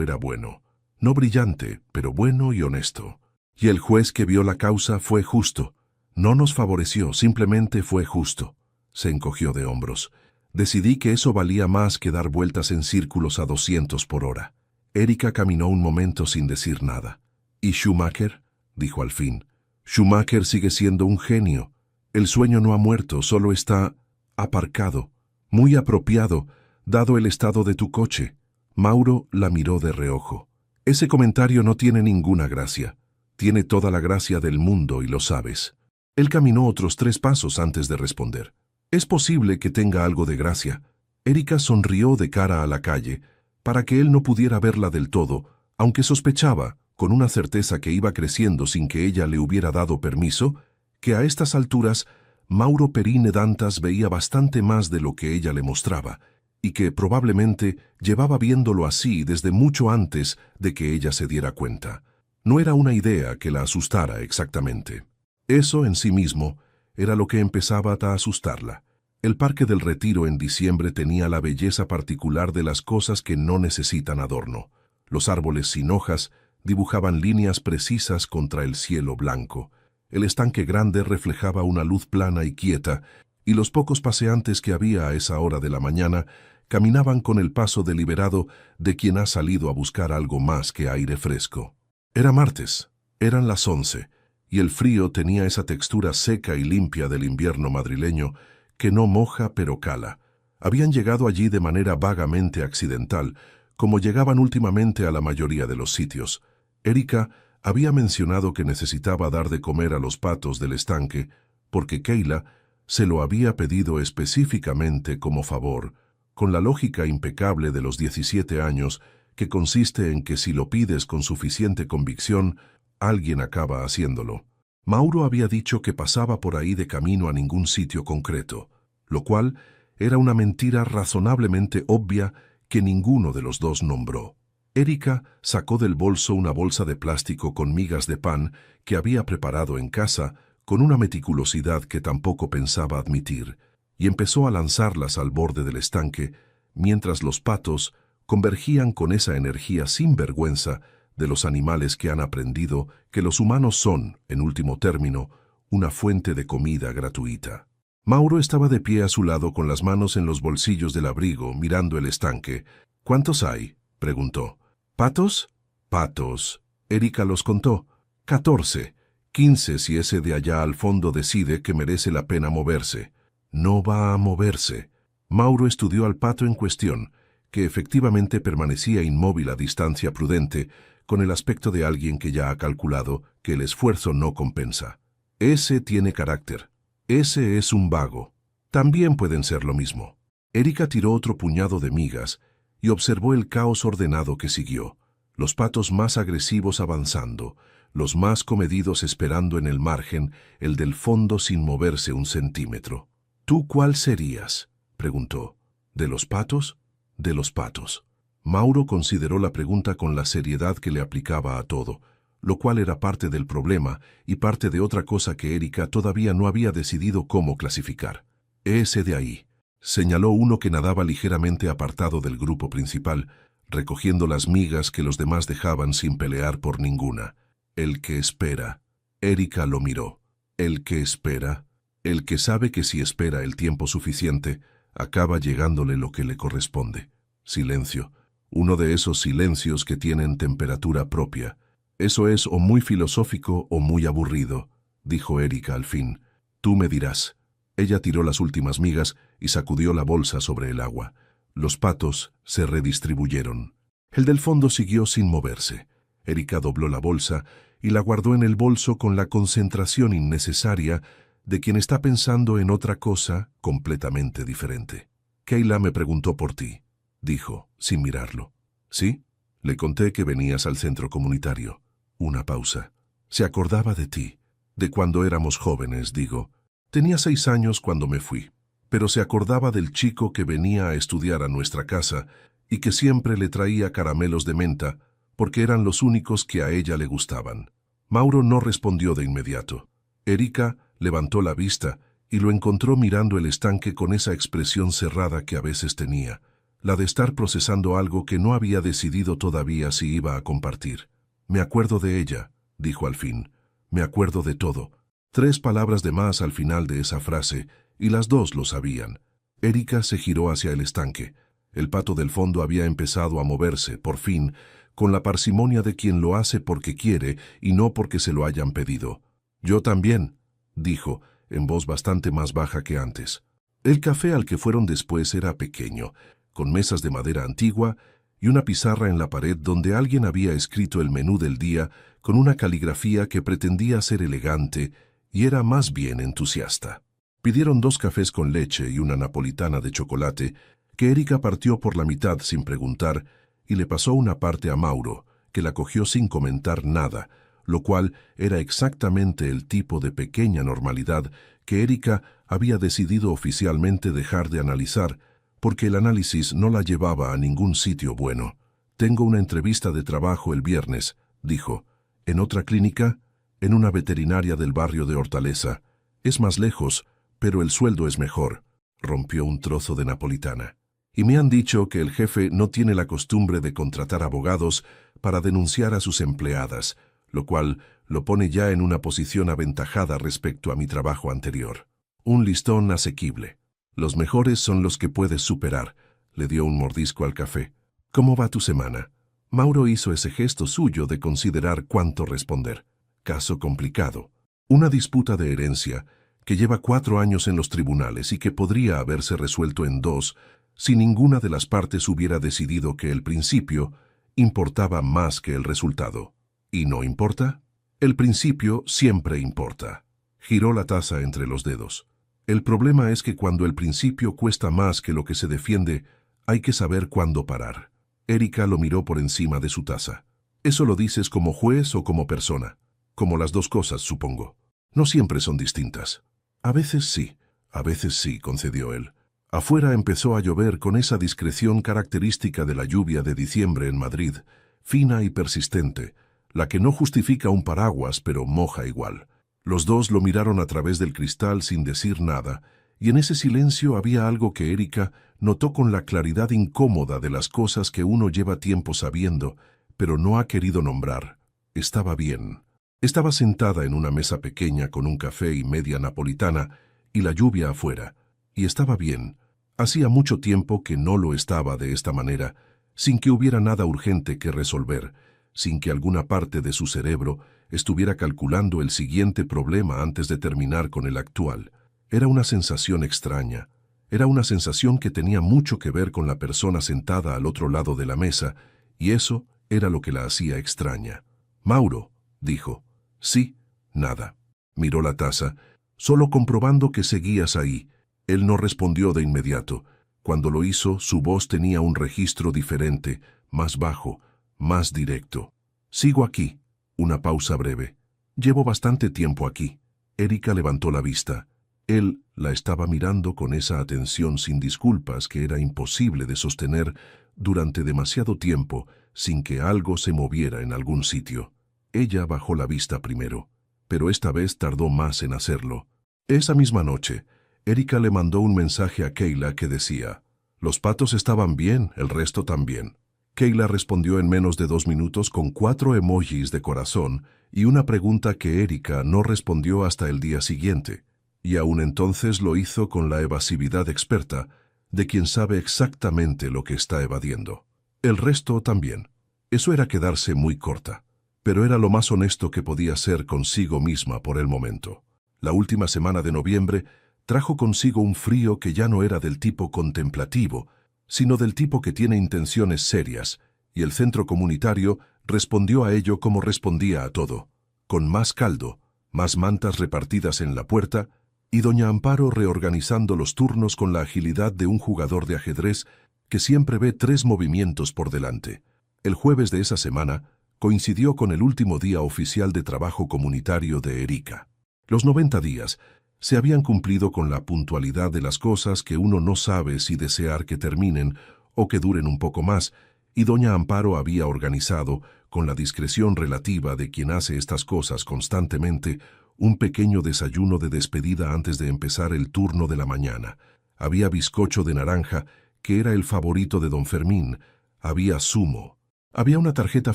era bueno. No brillante, pero bueno y honesto. Y el juez que vio la causa fue justo. No nos favoreció, simplemente fue justo. Se encogió de hombros. Decidí que eso valía más que dar vueltas en círculos a 200 por hora. Erika caminó un momento sin decir nada. ¿Y Schumacher? Dijo al fin. Schumacher sigue siendo un genio. El sueño no ha muerto, solo está aparcado. Muy apropiado, dado el estado de tu coche. Mauro la miró de reojo. Ese comentario no tiene ninguna gracia. Tiene toda la gracia del mundo y lo sabes. Él caminó otros 3 pasos antes de responder. Es posible que tenga algo de gracia. Erika sonrió de cara a la calle, para que él no pudiera verla del todo, aunque sospechaba, con una certeza que iba creciendo sin que ella le hubiera dado permiso, que a estas alturas Mauro Perine Dantas veía bastante más de lo que ella le mostraba, y que probablemente llevaba viéndolo así desde mucho antes de que ella se diera cuenta. No era una idea que la asustara exactamente. Eso en sí mismo era lo que empezaba a asustarla. El Parque del Retiro en diciembre tenía la belleza particular de las cosas que no necesitan adorno. Los árboles sin hojas dibujaban líneas precisas contra el cielo blanco. El estanque grande reflejaba una luz plana y quieta, y los pocos paseantes que había a esa hora de la mañana caminaban con el paso deliberado de quien ha salido a buscar algo más que aire fresco. Era martes, eran las 11, y el frío tenía esa textura seca y limpia del invierno madrileño que no moja pero cala. Habían llegado allí de manera vagamente accidental, como llegaban últimamente a la mayoría de los sitios. Erika había mencionado que necesitaba dar de comer a los patos del estanque, porque Keila se lo había pedido específicamente como favor, con la lógica impecable de los 17 años, que consiste en que si lo pides con suficiente convicción, alguien acaba haciéndolo. Mauro había dicho que pasaba por ahí de camino a ningún sitio concreto, lo cual era una mentira razonablemente obvia que ninguno de los dos nombró. Erika sacó del bolso una bolsa de plástico con migas de pan que había preparado en casa con una meticulosidad que tampoco pensaba admitir, y empezó a lanzarlas al borde del estanque, mientras los patos convergían con esa energía sin vergüenza de los animales que han aprendido que los humanos son, en último término, una fuente de comida gratuita. Mauro estaba de pie a su lado con las manos en los bolsillos del abrigo, mirando el estanque. ¿Cuántos hay?, preguntó. ¿Patos? Patos. Erika los contó. 14. 15 si ese de allá al fondo decide que merece la pena moverse. No va a moverse. Mauro estudió al pato en cuestión, que efectivamente permanecía inmóvil a distancia prudente, con el aspecto de alguien que ya ha calculado que el esfuerzo no compensa. Ese tiene carácter. Ese es un vago. También pueden ser lo mismo. Erika tiró otro puñado de migas y observó el caos ordenado que siguió. Los patos más agresivos avanzando, los más comedidos esperando en el margen, el del fondo sin moverse un centímetro. ¿Tú cuál serías?, preguntó. ¿De los patos? De los patos. Mauro consideró la pregunta con la seriedad que le aplicaba a todo, lo cual era parte del problema y parte de otra cosa que Erika todavía no había decidido cómo clasificar. Ese de ahí, señaló uno que nadaba ligeramente apartado del grupo principal, recogiendo las migas que los demás dejaban sin pelear por ninguna. El que espera. Erika lo miró. El que espera. El que sabe que si espera el tiempo suficiente, acaba llegándole lo que le corresponde. Silencio. Uno de esos silencios que tienen temperatura propia. Eso es o muy filosófico o muy aburrido, dijo Erika al fin. Tú me dirás. Ella tiró las últimas migas y sacudió la bolsa sobre el agua. Los patos se redistribuyeron. El del fondo siguió sin moverse. Erika dobló la bolsa y la guardó en el bolso con la concentración innecesaria de quien está pensando en otra cosa completamente diferente. Kayla me preguntó por ti, dijo, sin mirarlo. ¿Sí? Le conté que venías al centro comunitario. Una pausa. Se acordaba de ti, de cuando éramos jóvenes, digo. Tenía 6 años cuando me fui, pero se acordaba del chico que venía a estudiar a nuestra casa y que siempre le traía caramelos de menta porque eran los únicos que a ella le gustaban. Mauro no respondió de inmediato. Erika levantó la vista y lo encontró mirando el estanque con esa expresión cerrada que a veces tenía, la de estar procesando algo que no había decidido todavía si iba a compartir. Me acuerdo de ella, dijo al fin. Me acuerdo de todo. 3 palabras de más al final de esa frase, y las dos lo sabían. Erika se giró hacia el estanque. El pato del fondo había empezado a moverse, por fin, con la parsimonia de quien lo hace porque quiere y no porque se lo hayan pedido. Yo también, dijo, en voz bastante más baja que antes. El café al que fueron después era pequeño, con mesas de madera antigua y una pizarra en la pared donde alguien había escrito el menú del día con una caligrafía que pretendía ser elegante y era más bien entusiasta. Pidieron 2 cafés con leche y una napolitana de chocolate, que Erika partió por la mitad sin preguntar, y le pasó una parte a Mauro, que la cogió sin comentar nada, lo cual era exactamente el tipo de pequeña normalidad que Erika había decidido oficialmente dejar de analizar, porque el análisis no la llevaba a ningún sitio bueno. Tengo una entrevista de trabajo el viernes, dijo. ¿En otra clínica? En una veterinaria del barrio de Hortaleza. Es más lejos, pero el sueldo es mejor. Rompió un trozo de napolitana. Y me han dicho que el jefe no tiene la costumbre de contratar abogados para denunciar a sus empleadas, lo cual lo pone ya en una posición aventajada respecto a mi trabajo anterior. Un listón asequible. Los mejores son los que puedes superar. Le dio un mordisco al café. ¿Cómo va tu semana? Mauro hizo ese gesto suyo de considerar cuánto responder. Caso complicado. Una disputa de herencia que lleva 4 años en los tribunales y que podría haberse resuelto en 2 si ninguna de las partes hubiera decidido que el principio importaba más que el resultado. ¿Y no importa? El principio siempre importa. Giró la taza entre los dedos. El problema es que cuando el principio cuesta más que lo que se defiende, hay que saber cuándo parar. Erika lo miró por encima de su taza. ¿Eso lo dices como juez o como persona? Como las 2 cosas, supongo. No siempre son distintas. A veces sí, concedió él. Afuera empezó a llover con esa discreción característica de la lluvia de diciembre en Madrid, fina y persistente, la que no justifica un paraguas pero moja igual. Los 2 lo miraron a través del cristal sin decir nada, y en ese silencio había algo que Erika notó con la claridad incómoda de las cosas que uno lleva tiempo sabiendo, pero no ha querido nombrar. Estaba bien. Estaba sentada en una mesa pequeña con un café y media napolitana, y la lluvia afuera, y estaba bien. Hacía mucho tiempo que no lo estaba de esta manera, sin que hubiera nada urgente que resolver, sin que alguna parte de su cerebro estuviera calculando el siguiente problema antes de terminar con el actual. Era una sensación extraña. Era una sensación que tenía mucho que ver con la persona sentada al otro lado de la mesa, y eso era lo que la hacía extraña. «Mauro», dijo. «Sí, nada». Miró la taza, solo comprobando que seguías ahí. Él no respondió de inmediato. Cuando lo hizo, su voz tenía un registro diferente, más bajo, más directo. «Sigo aquí». Una pausa breve. «Llevo bastante tiempo aquí». Erika levantó la vista. Él la estaba mirando con esa atención sin disculpas que era imposible de sostener durante demasiado tiempo sin que algo se moviera en algún sitio. Ella bajó la vista primero, pero esta vez tardó más en hacerlo. Esa misma noche, Erika le mandó un mensaje a Kayla que decía: «Los patos estaban bien, el resto también». Kayla respondió en menos de 2 minutos con 4 emojis de corazón y una pregunta que Erika no respondió hasta el día siguiente. Y aún entonces lo hizo con la evasividad experta de quien sabe exactamente lo que está evadiendo. El resto también. Eso era quedarse muy corta, pero era lo más honesto que podía ser consigo misma por el momento. La última semana de noviembre trajo consigo un frío que ya no era del tipo contemplativo, sino del tipo que tiene intenciones serias y el centro comunitario respondió a ello como respondía a todo, con más caldo, más mantas repartidas en la puerta, y doña Amparo reorganizando los turnos con la agilidad de un jugador de ajedrez que siempre ve 3 movimientos por delante. El jueves de esa semana coincidió con el último día oficial de trabajo comunitario de Erika. Los 90 días se habían cumplido con la puntualidad de las cosas que uno no sabe si desear que terminen o que duren un poco más, y doña Amparo había organizado, con la discreción relativa de quien hace estas cosas constantemente, un pequeño desayuno de despedida antes de empezar el turno de la mañana. Había bizcocho de naranja, que era el favorito de don Fermín, había zumo. Había una tarjeta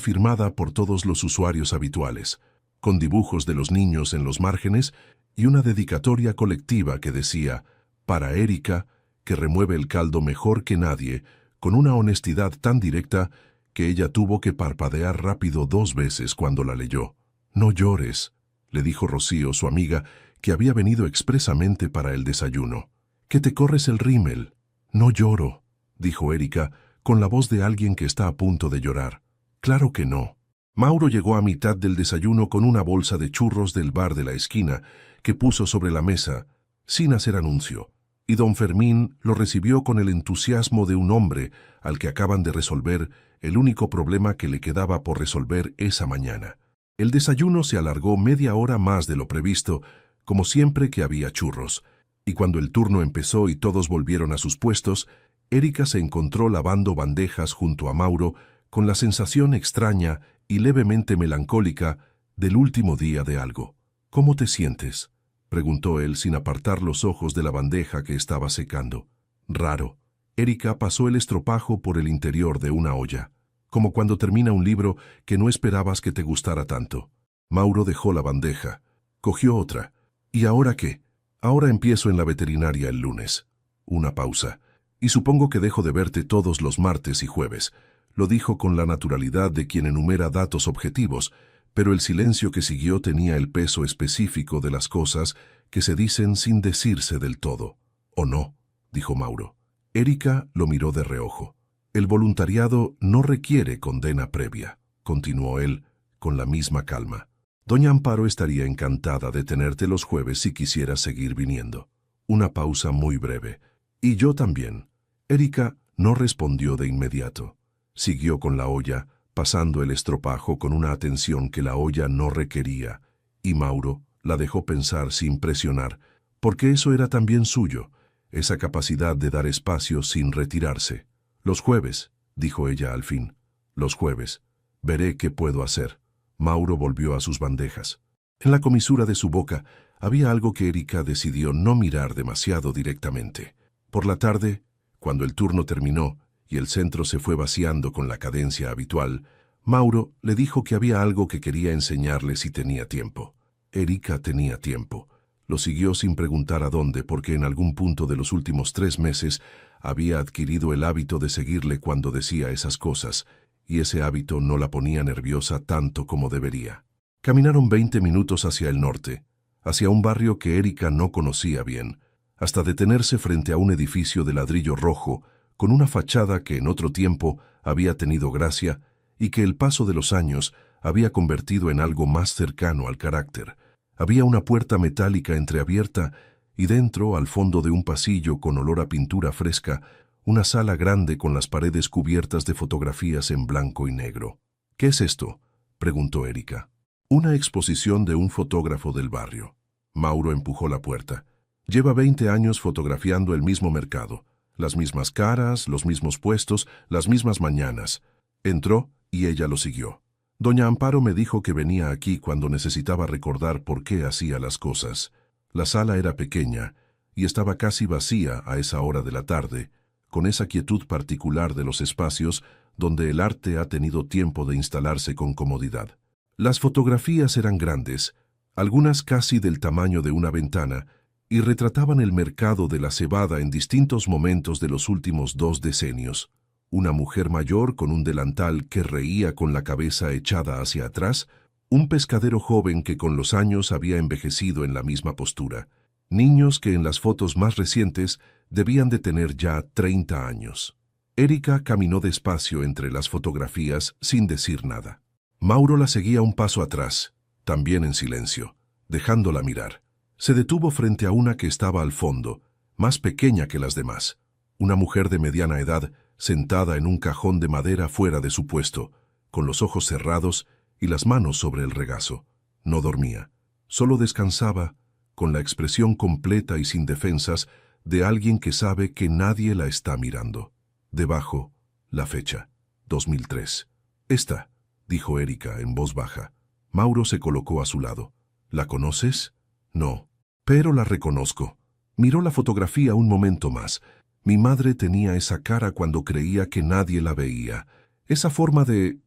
firmada por todos los usuarios habituales, con dibujos de los niños en los márgenes y una dedicatoria colectiva que decía, para Erika, que remueve el caldo mejor que nadie, con una honestidad tan directa que ella tuvo que parpadear rápido 2 veces cuando la leyó. No llores, le dijo Rocío, su amiga, que había venido expresamente para el desayuno. Que te corres el rímel. No lloro, dijo Erika, con la voz de alguien que está a punto de llorar. Claro que no. Mauro llegó a mitad del desayuno con una bolsa de churros del bar de la esquina, que puso sobre la mesa, sin hacer anuncio, y don Fermín lo recibió con el entusiasmo de un hombre al que acaban de resolver el único problema que le quedaba por resolver esa mañana. El desayuno se alargó media hora más de lo previsto, como siempre que había churros, y cuando el turno empezó y todos volvieron a sus puestos, Erika se encontró lavando bandejas junto a Mauro con la sensación extraña y levemente melancólica del último día de algo. ¿Cómo te sientes?, preguntó él sin apartar los ojos de la bandeja que estaba secando. Raro. Erika pasó el estropajo por el interior de una olla, como cuando termina un libro que no esperabas que te gustara tanto. Mauro dejó la bandeja, cogió otra. ¿Y ahora qué? Ahora empiezo en la veterinaria el lunes. Una pausa. Y supongo que dejo de verte todos los martes y jueves. Lo dijo con la naturalidad de quien enumera datos objetivos, pero el silencio que siguió tenía el peso específico de las cosas que se dicen sin decirse del todo. ¿O no?, dijo Mauro. Erika lo miró de reojo. El voluntariado no requiere condena previa, continuó él, con la misma calma. Doña Amparo estaría encantada de tenerte los jueves si quisieras seguir viniendo. Una pausa muy breve. Y yo también. Erika no respondió de inmediato. Siguió con la olla, pasando el estropajo con una atención que la olla no requería, y Mauro la dejó pensar sin presionar, porque eso era también suyo, esa capacidad de dar espacio sin retirarse. Los jueves, dijo ella al fin, los jueves. Veré qué puedo hacer. Mauro volvió a sus bandejas. En la comisura de su boca había algo que Erika decidió no mirar demasiado directamente. Por la tarde, cuando el turno terminó y el centro se fue vaciando con la cadencia habitual, Mauro le dijo que había algo que quería enseñarle si tenía tiempo. Erika tenía tiempo. Lo siguió sin preguntar a dónde, porque en algún punto de los últimos 3 meses había adquirido el hábito de seguirle cuando decía esas cosas, y ese hábito no la ponía nerviosa tanto como debería. Caminaron 20 minutos hacia el norte, hacia un barrio que Erika no conocía bien, hasta detenerse frente a un edificio de ladrillo rojo, con una fachada que en otro tiempo había tenido gracia y que el paso de los años había convertido en algo más cercano al carácter. Había una puerta metálica entreabierta y dentro, al fondo de un pasillo con olor a pintura fresca, una sala grande con las paredes cubiertas de fotografías en blanco y negro. ¿Qué es esto?, preguntó Erika. Una exposición de un fotógrafo del barrio. Mauro empujó la puerta. Lleva 20 años fotografiando el mismo mercado. Las mismas caras, los mismos puestos, las mismas mañanas. Entró y ella lo siguió. Doña Amparo me dijo que venía aquí cuando necesitaba recordar por qué hacía las cosas. La sala era pequeña y estaba casi vacía a esa hora de la tarde, con esa quietud particular de los espacios donde el arte ha tenido tiempo de instalarse con comodidad. Las fotografías eran grandes, algunas casi del tamaño de una ventana, y retrataban el mercado de la cebada en distintos momentos de los últimos 2 decenios. Una mujer mayor con un delantal que reía con la cabeza echada hacia atrás, un pescadero joven que con los años había envejecido en la misma postura, niños que en las fotos más recientes debían de tener ya 30 años. Erika caminó despacio entre las fotografías sin decir nada. Mauro la seguía un paso atrás, también en silencio, dejándola mirar. Se detuvo frente a una que estaba al fondo, más pequeña que las demás. Una mujer de mediana edad, sentada en un cajón de madera fuera de su puesto, con los ojos cerrados y las manos sobre el regazo. No dormía, solo descansaba, con la expresión completa y sin defensas de alguien que sabe que nadie la está mirando. Debajo, la fecha, 2003. «Esta», dijo Erika en voz baja. Mauro se colocó a su lado. «¿La conoces?» «No, pero la reconozco». Miró la fotografía un momento más. Mi madre tenía esa cara cuando creía que nadie la veía. Esa forma de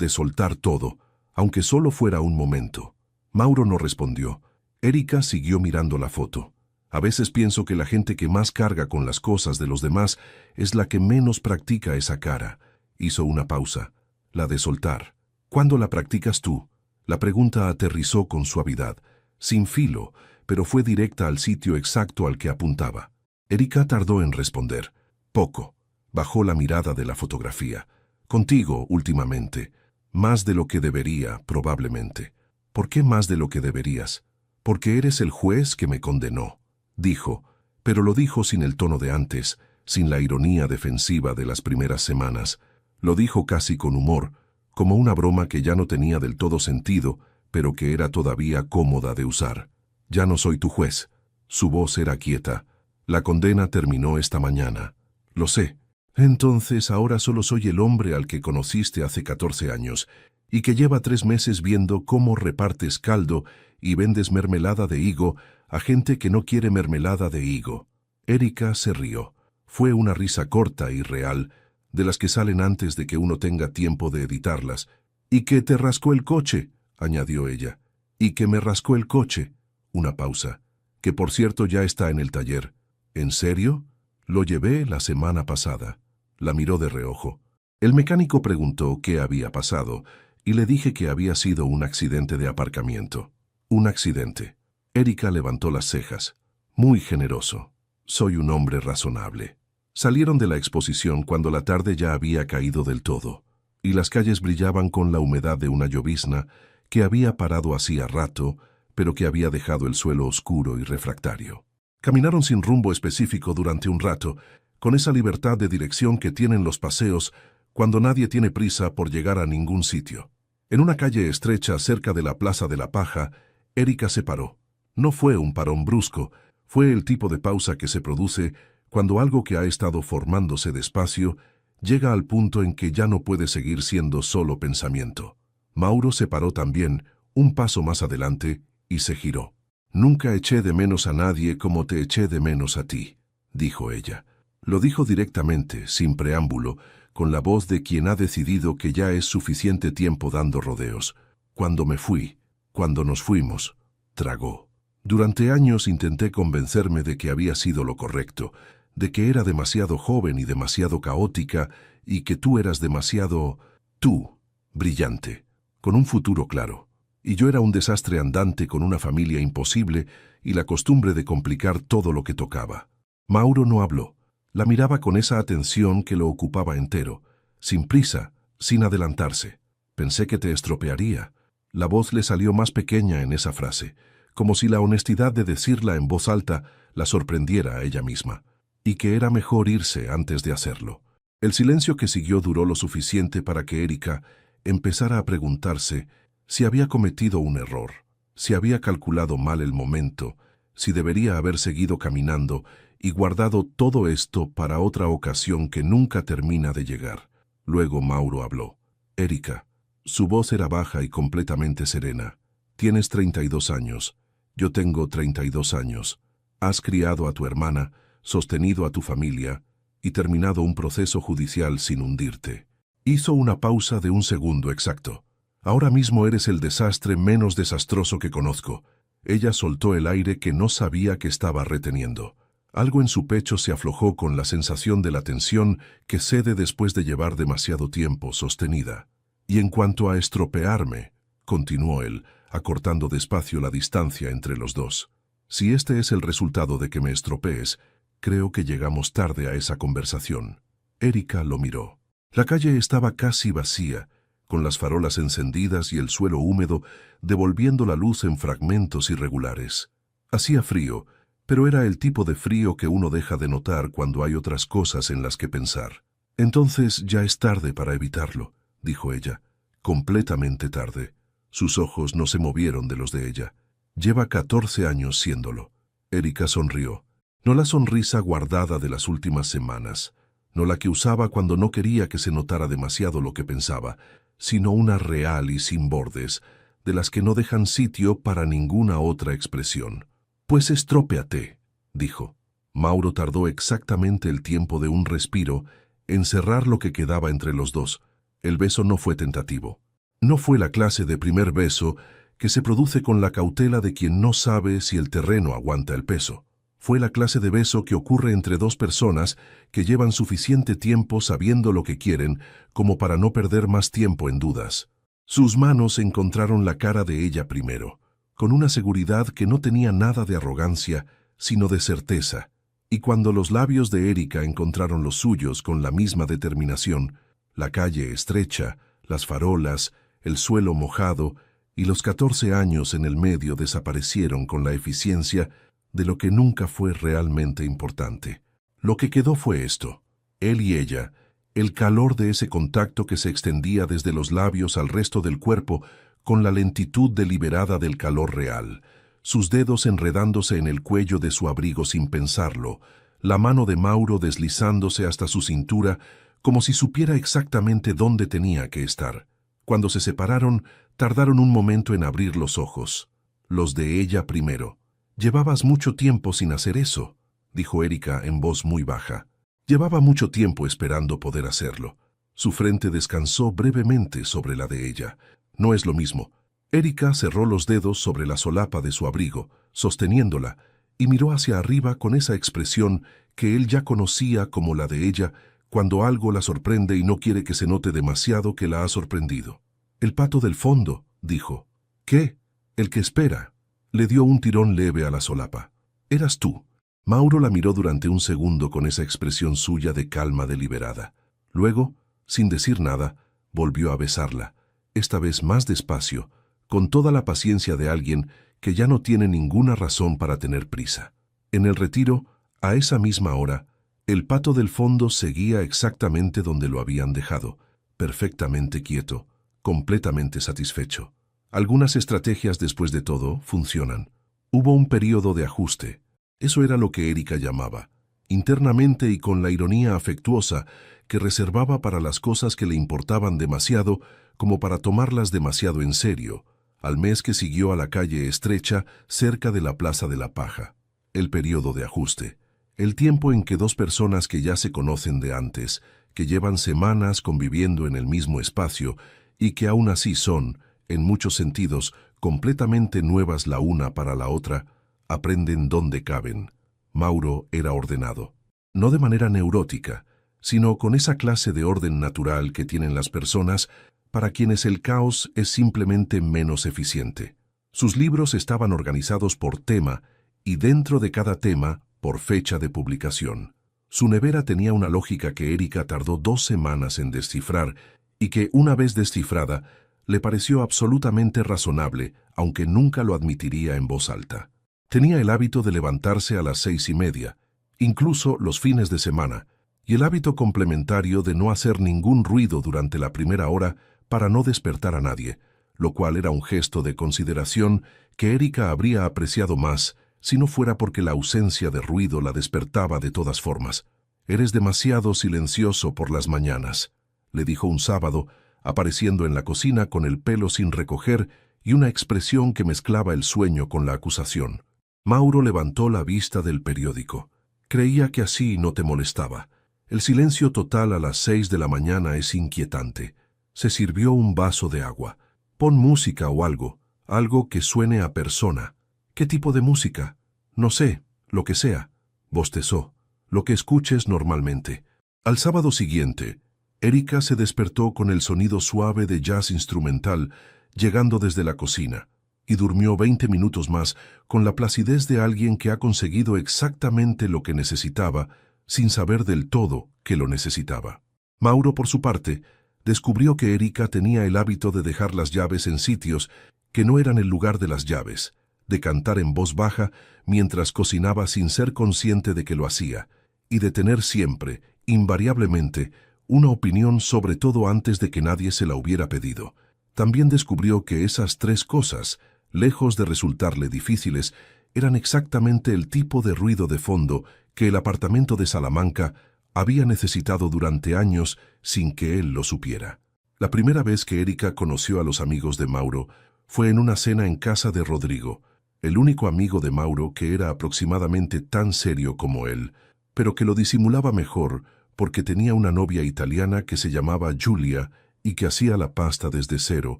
soltar todo, aunque solo fuera un momento. Mauro no respondió. Erika siguió mirando la foto. A veces pienso que la gente que más carga con las cosas de los demás es la que menos practica esa cara. Hizo una pausa. La de soltar. ¿Cuándo la practicas tú? La pregunta aterrizó con suavidad, sin filo, pero fue directa al sitio exacto al que apuntaba. Erika tardó en responder. Poco. Bajó la mirada de la fotografía. Contigo, últimamente. Más de lo que debería, probablemente. ¿Por qué más de lo que deberías? Porque eres el juez que me condenó, dijo, pero lo dijo sin el tono de antes, sin la ironía defensiva de las primeras semanas. Lo dijo casi con humor, como una broma que ya no tenía del todo sentido, pero que era todavía cómoda de usar. Ya no soy tu juez. Su voz era quieta. La condena terminó esta mañana. Lo sé. Entonces ahora solo soy el hombre al que conociste hace 14 años y que lleva 3 meses viendo cómo repartes caldo y vendes mermelada de higo a gente que no quiere mermelada de higo. Erika se rió. Fue una risa corta y real, de las que salen antes de que uno tenga tiempo de editarlas. «¿Y que te rascó el coche?», añadió ella. «¿Y que me rascó el coche?». Una pausa. «Que por cierto ya está en el taller». «¿En serio?». «Lo llevé la semana pasada». La miró de reojo. El mecánico preguntó qué había pasado y le dije que había sido un accidente de aparcamiento. «Un accidente». Erika levantó las cejas. «Muy generoso. Soy un hombre razonable». Salieron de la exposición cuando la tarde ya había caído del todo, y las calles brillaban con la humedad de una llovizna que había parado hacía rato, pero que había dejado el suelo oscuro y refractario. Caminaron sin rumbo específico durante un rato, con esa libertad de dirección que tienen los paseos cuando nadie tiene prisa por llegar a ningún sitio. En una calle estrecha cerca de la Plaza de la Paja, Erika se paró. No fue un parón brusco, fue el tipo de pausa que se produce cuando algo que ha estado formándose despacio llega al punto en que ya no puede seguir siendo solo pensamiento. Mauro se paró también, un paso más adelante, y se giró. «Nunca eché de menos a nadie como te eché de menos a ti», dijo ella. Lo dijo directamente, sin preámbulo, con la voz de quien ha decidido que ya es suficiente tiempo dando rodeos. «Cuando me fui, cuando nos fuimos», tragó. «Durante años intenté convencerme de que había sido lo correcto, de que era demasiado joven y demasiado caótica, y que tú eras demasiado... tú, brillante, con un futuro claro. Y yo era un desastre andante con una familia imposible y la costumbre de complicar todo lo que tocaba». Mauro no habló. La miraba con esa atención que lo ocupaba entero, sin prisa, sin adelantarse. «Pensé que te estropearía». La voz le salió más pequeña en esa frase, como si la honestidad de decirla en voz alta la sorprendiera a ella misma, y que era mejor irse antes de hacerlo. El silencio que siguió duró lo suficiente para que Erika empezara a preguntarse si había cometido un error, si había calculado mal el momento, si debería haber seguido caminando y guardado todo esto para otra ocasión que nunca termina de llegar. Luego Mauro habló. «Erika». Su voz era baja y completamente serena. «Tienes 32 años. Yo tengo 32 años. Has criado a tu hermana, sostenido a tu familia y terminado un proceso judicial sin hundirte». Hizo una pausa de un segundo exacto. «Ahora mismo eres el desastre menos desastroso que conozco». Ella soltó el aire que no sabía que estaba reteniendo. Algo en su pecho se aflojó con la sensación de la tensión que cede después de llevar demasiado tiempo sostenida. «Y en cuanto a estropearme», continuó él, acortando despacio la distancia entre los dos, «si este es el resultado de que me estropees, creo que llegamos tarde a esa conversación». Erika lo miró. La calle estaba casi vacía, con las farolas encendidas y el suelo húmedo devolviendo la luz en fragmentos irregulares. Hacía frío, pero era el tipo de frío que uno deja de notar cuando hay otras cosas en las que pensar. Entonces ya es tarde para evitarlo, dijo ella. Completamente tarde. Sus ojos no se movieron de los de ella. Lleva 14 años siéndolo. Erika sonrió. No la sonrisa guardada de las últimas semanas, no la que usaba cuando no quería que se notara demasiado lo que pensaba, sino una real y sin bordes, de las que no dejan sitio para ninguna otra expresión. Pues estrópeate, dijo. Mauro tardó exactamente el tiempo de un respiro en cerrar lo que quedaba entre los dos. El beso no fue tentativo. No fue la clase de primer beso que se produce con la cautela de quien no sabe si el terreno aguanta el peso. Fue la clase de beso que ocurre entre dos personas que llevan suficiente tiempo sabiendo lo que quieren como para no perder más tiempo en dudas. Sus manos encontraron la cara de ella primero, con una seguridad que no tenía nada de arrogancia, sino de certeza, y cuando los labios de Erika encontraron los suyos con la misma determinación, la calle estrecha, las farolas, el suelo mojado y los 14 años en el medio desaparecieron con la eficiencia de lo que nunca fue realmente importante. Lo que quedó fue esto: él y ella, el calor de ese contacto que se extendía desde los labios al resto del cuerpo con la lentitud deliberada del calor real, sus dedos enredándose en el cuello de su abrigo sin pensarlo, la mano de Mauro deslizándose hasta su cintura como si supiera exactamente dónde tenía que estar. Cuando se separaron, tardaron un momento en abrir los ojos. Los de ella primero. «Llevabas mucho tiempo sin hacer eso», dijo Erika en voz muy baja. Llevaba mucho tiempo esperando poder hacerlo. Su frente descansó brevemente sobre la de ella. No es lo mismo. Erika cerró los dedos sobre la solapa de su abrigo, sosteniéndola, y miró hacia arriba con esa expresión que él ya conocía como la de ella cuando algo la sorprende y no quiere que se note demasiado que la ha sorprendido. «El pato del fondo», dijo. «¿Qué? El que espera». Le dio un tirón leve a la solapa. «Eras tú». Mauro la miró durante un segundo con esa expresión suya de calma deliberada. Luego, sin decir nada, volvió a besarla, esta vez más despacio, con toda la paciencia de alguien que ya no tiene ninguna razón para tener prisa. En el retiro, a esa misma hora, el pato del fondo seguía exactamente donde lo habían dejado, perfectamente quieto, completamente satisfecho. Algunas estrategias, después de todo, funcionan. Hubo un período de ajuste. Eso era lo que Erika llamaba, internamente y con la ironía afectuosa que reservaba para las cosas que le importaban demasiado como para tomarlas demasiado en serio, al mes que siguió a la calle estrecha cerca de la Plaza de la Paja. El período de ajuste. El tiempo en que dos personas que ya se conocen de antes, que llevan semanas conviviendo en el mismo espacio y que aún así son, en muchos sentidos, completamente nuevas la una para la otra, aprenden dónde caben. Mauro era ordenado. No de manera neurótica, sino con esa clase de orden natural que tienen las personas para quienes el caos es simplemente menos eficiente. Sus libros estaban organizados por tema y dentro de cada tema por fecha de publicación. Su nevera tenía una lógica que Erika tardó 2 semanas en descifrar y que, una vez descifrada, le pareció absolutamente razonable, aunque nunca lo admitiría en voz alta. Tenía el hábito de levantarse a las 6:30, incluso los fines de semana, y el hábito complementario de no hacer ningún ruido durante la primera hora para no despertar a nadie, lo cual era un gesto de consideración que Erika habría apreciado más si no fuera porque la ausencia de ruido la despertaba de todas formas. «Eres demasiado silencioso por las mañanas», le dijo un sábado, apareciendo en la cocina con el pelo sin recoger y una expresión que mezclaba el sueño con la acusación. Mauro levantó la vista del periódico. Creía que así no te molestaba. El silencio total a las 6 de la mañana es inquietante. Se sirvió un vaso de agua. «Pon música o algo que suene a persona». «¿Qué tipo de música?» «No sé, lo que sea», bostezó. «Lo que escuches normalmente». Al sábado siguiente, Erika se despertó con el sonido suave de jazz instrumental llegando desde la cocina y durmió 20 minutos más con la placidez de alguien que ha conseguido exactamente lo que necesitaba sin saber del todo que lo necesitaba. Mauro, por su parte, descubrió que Erika tenía el hábito de dejar las llaves en sitios que no eran el lugar de las llaves, de cantar en voz baja mientras cocinaba sin ser consciente de que lo hacía, y de tener siempre, invariablemente, una opinión sobre todo antes de que nadie se la hubiera pedido. También descubrió que esas tres cosas, lejos de resultarle difíciles, eran exactamente el tipo de ruido de fondo que el apartamento de Salamanca había necesitado durante años sin que él lo supiera. La primera vez que Erika conoció a los amigos de Mauro fue en una cena en casa de Rodrigo, el único amigo de Mauro que era aproximadamente tan serio como él, pero que lo disimulaba mejor porque tenía una novia italiana que se llamaba Giulia y que hacía la pasta desde cero,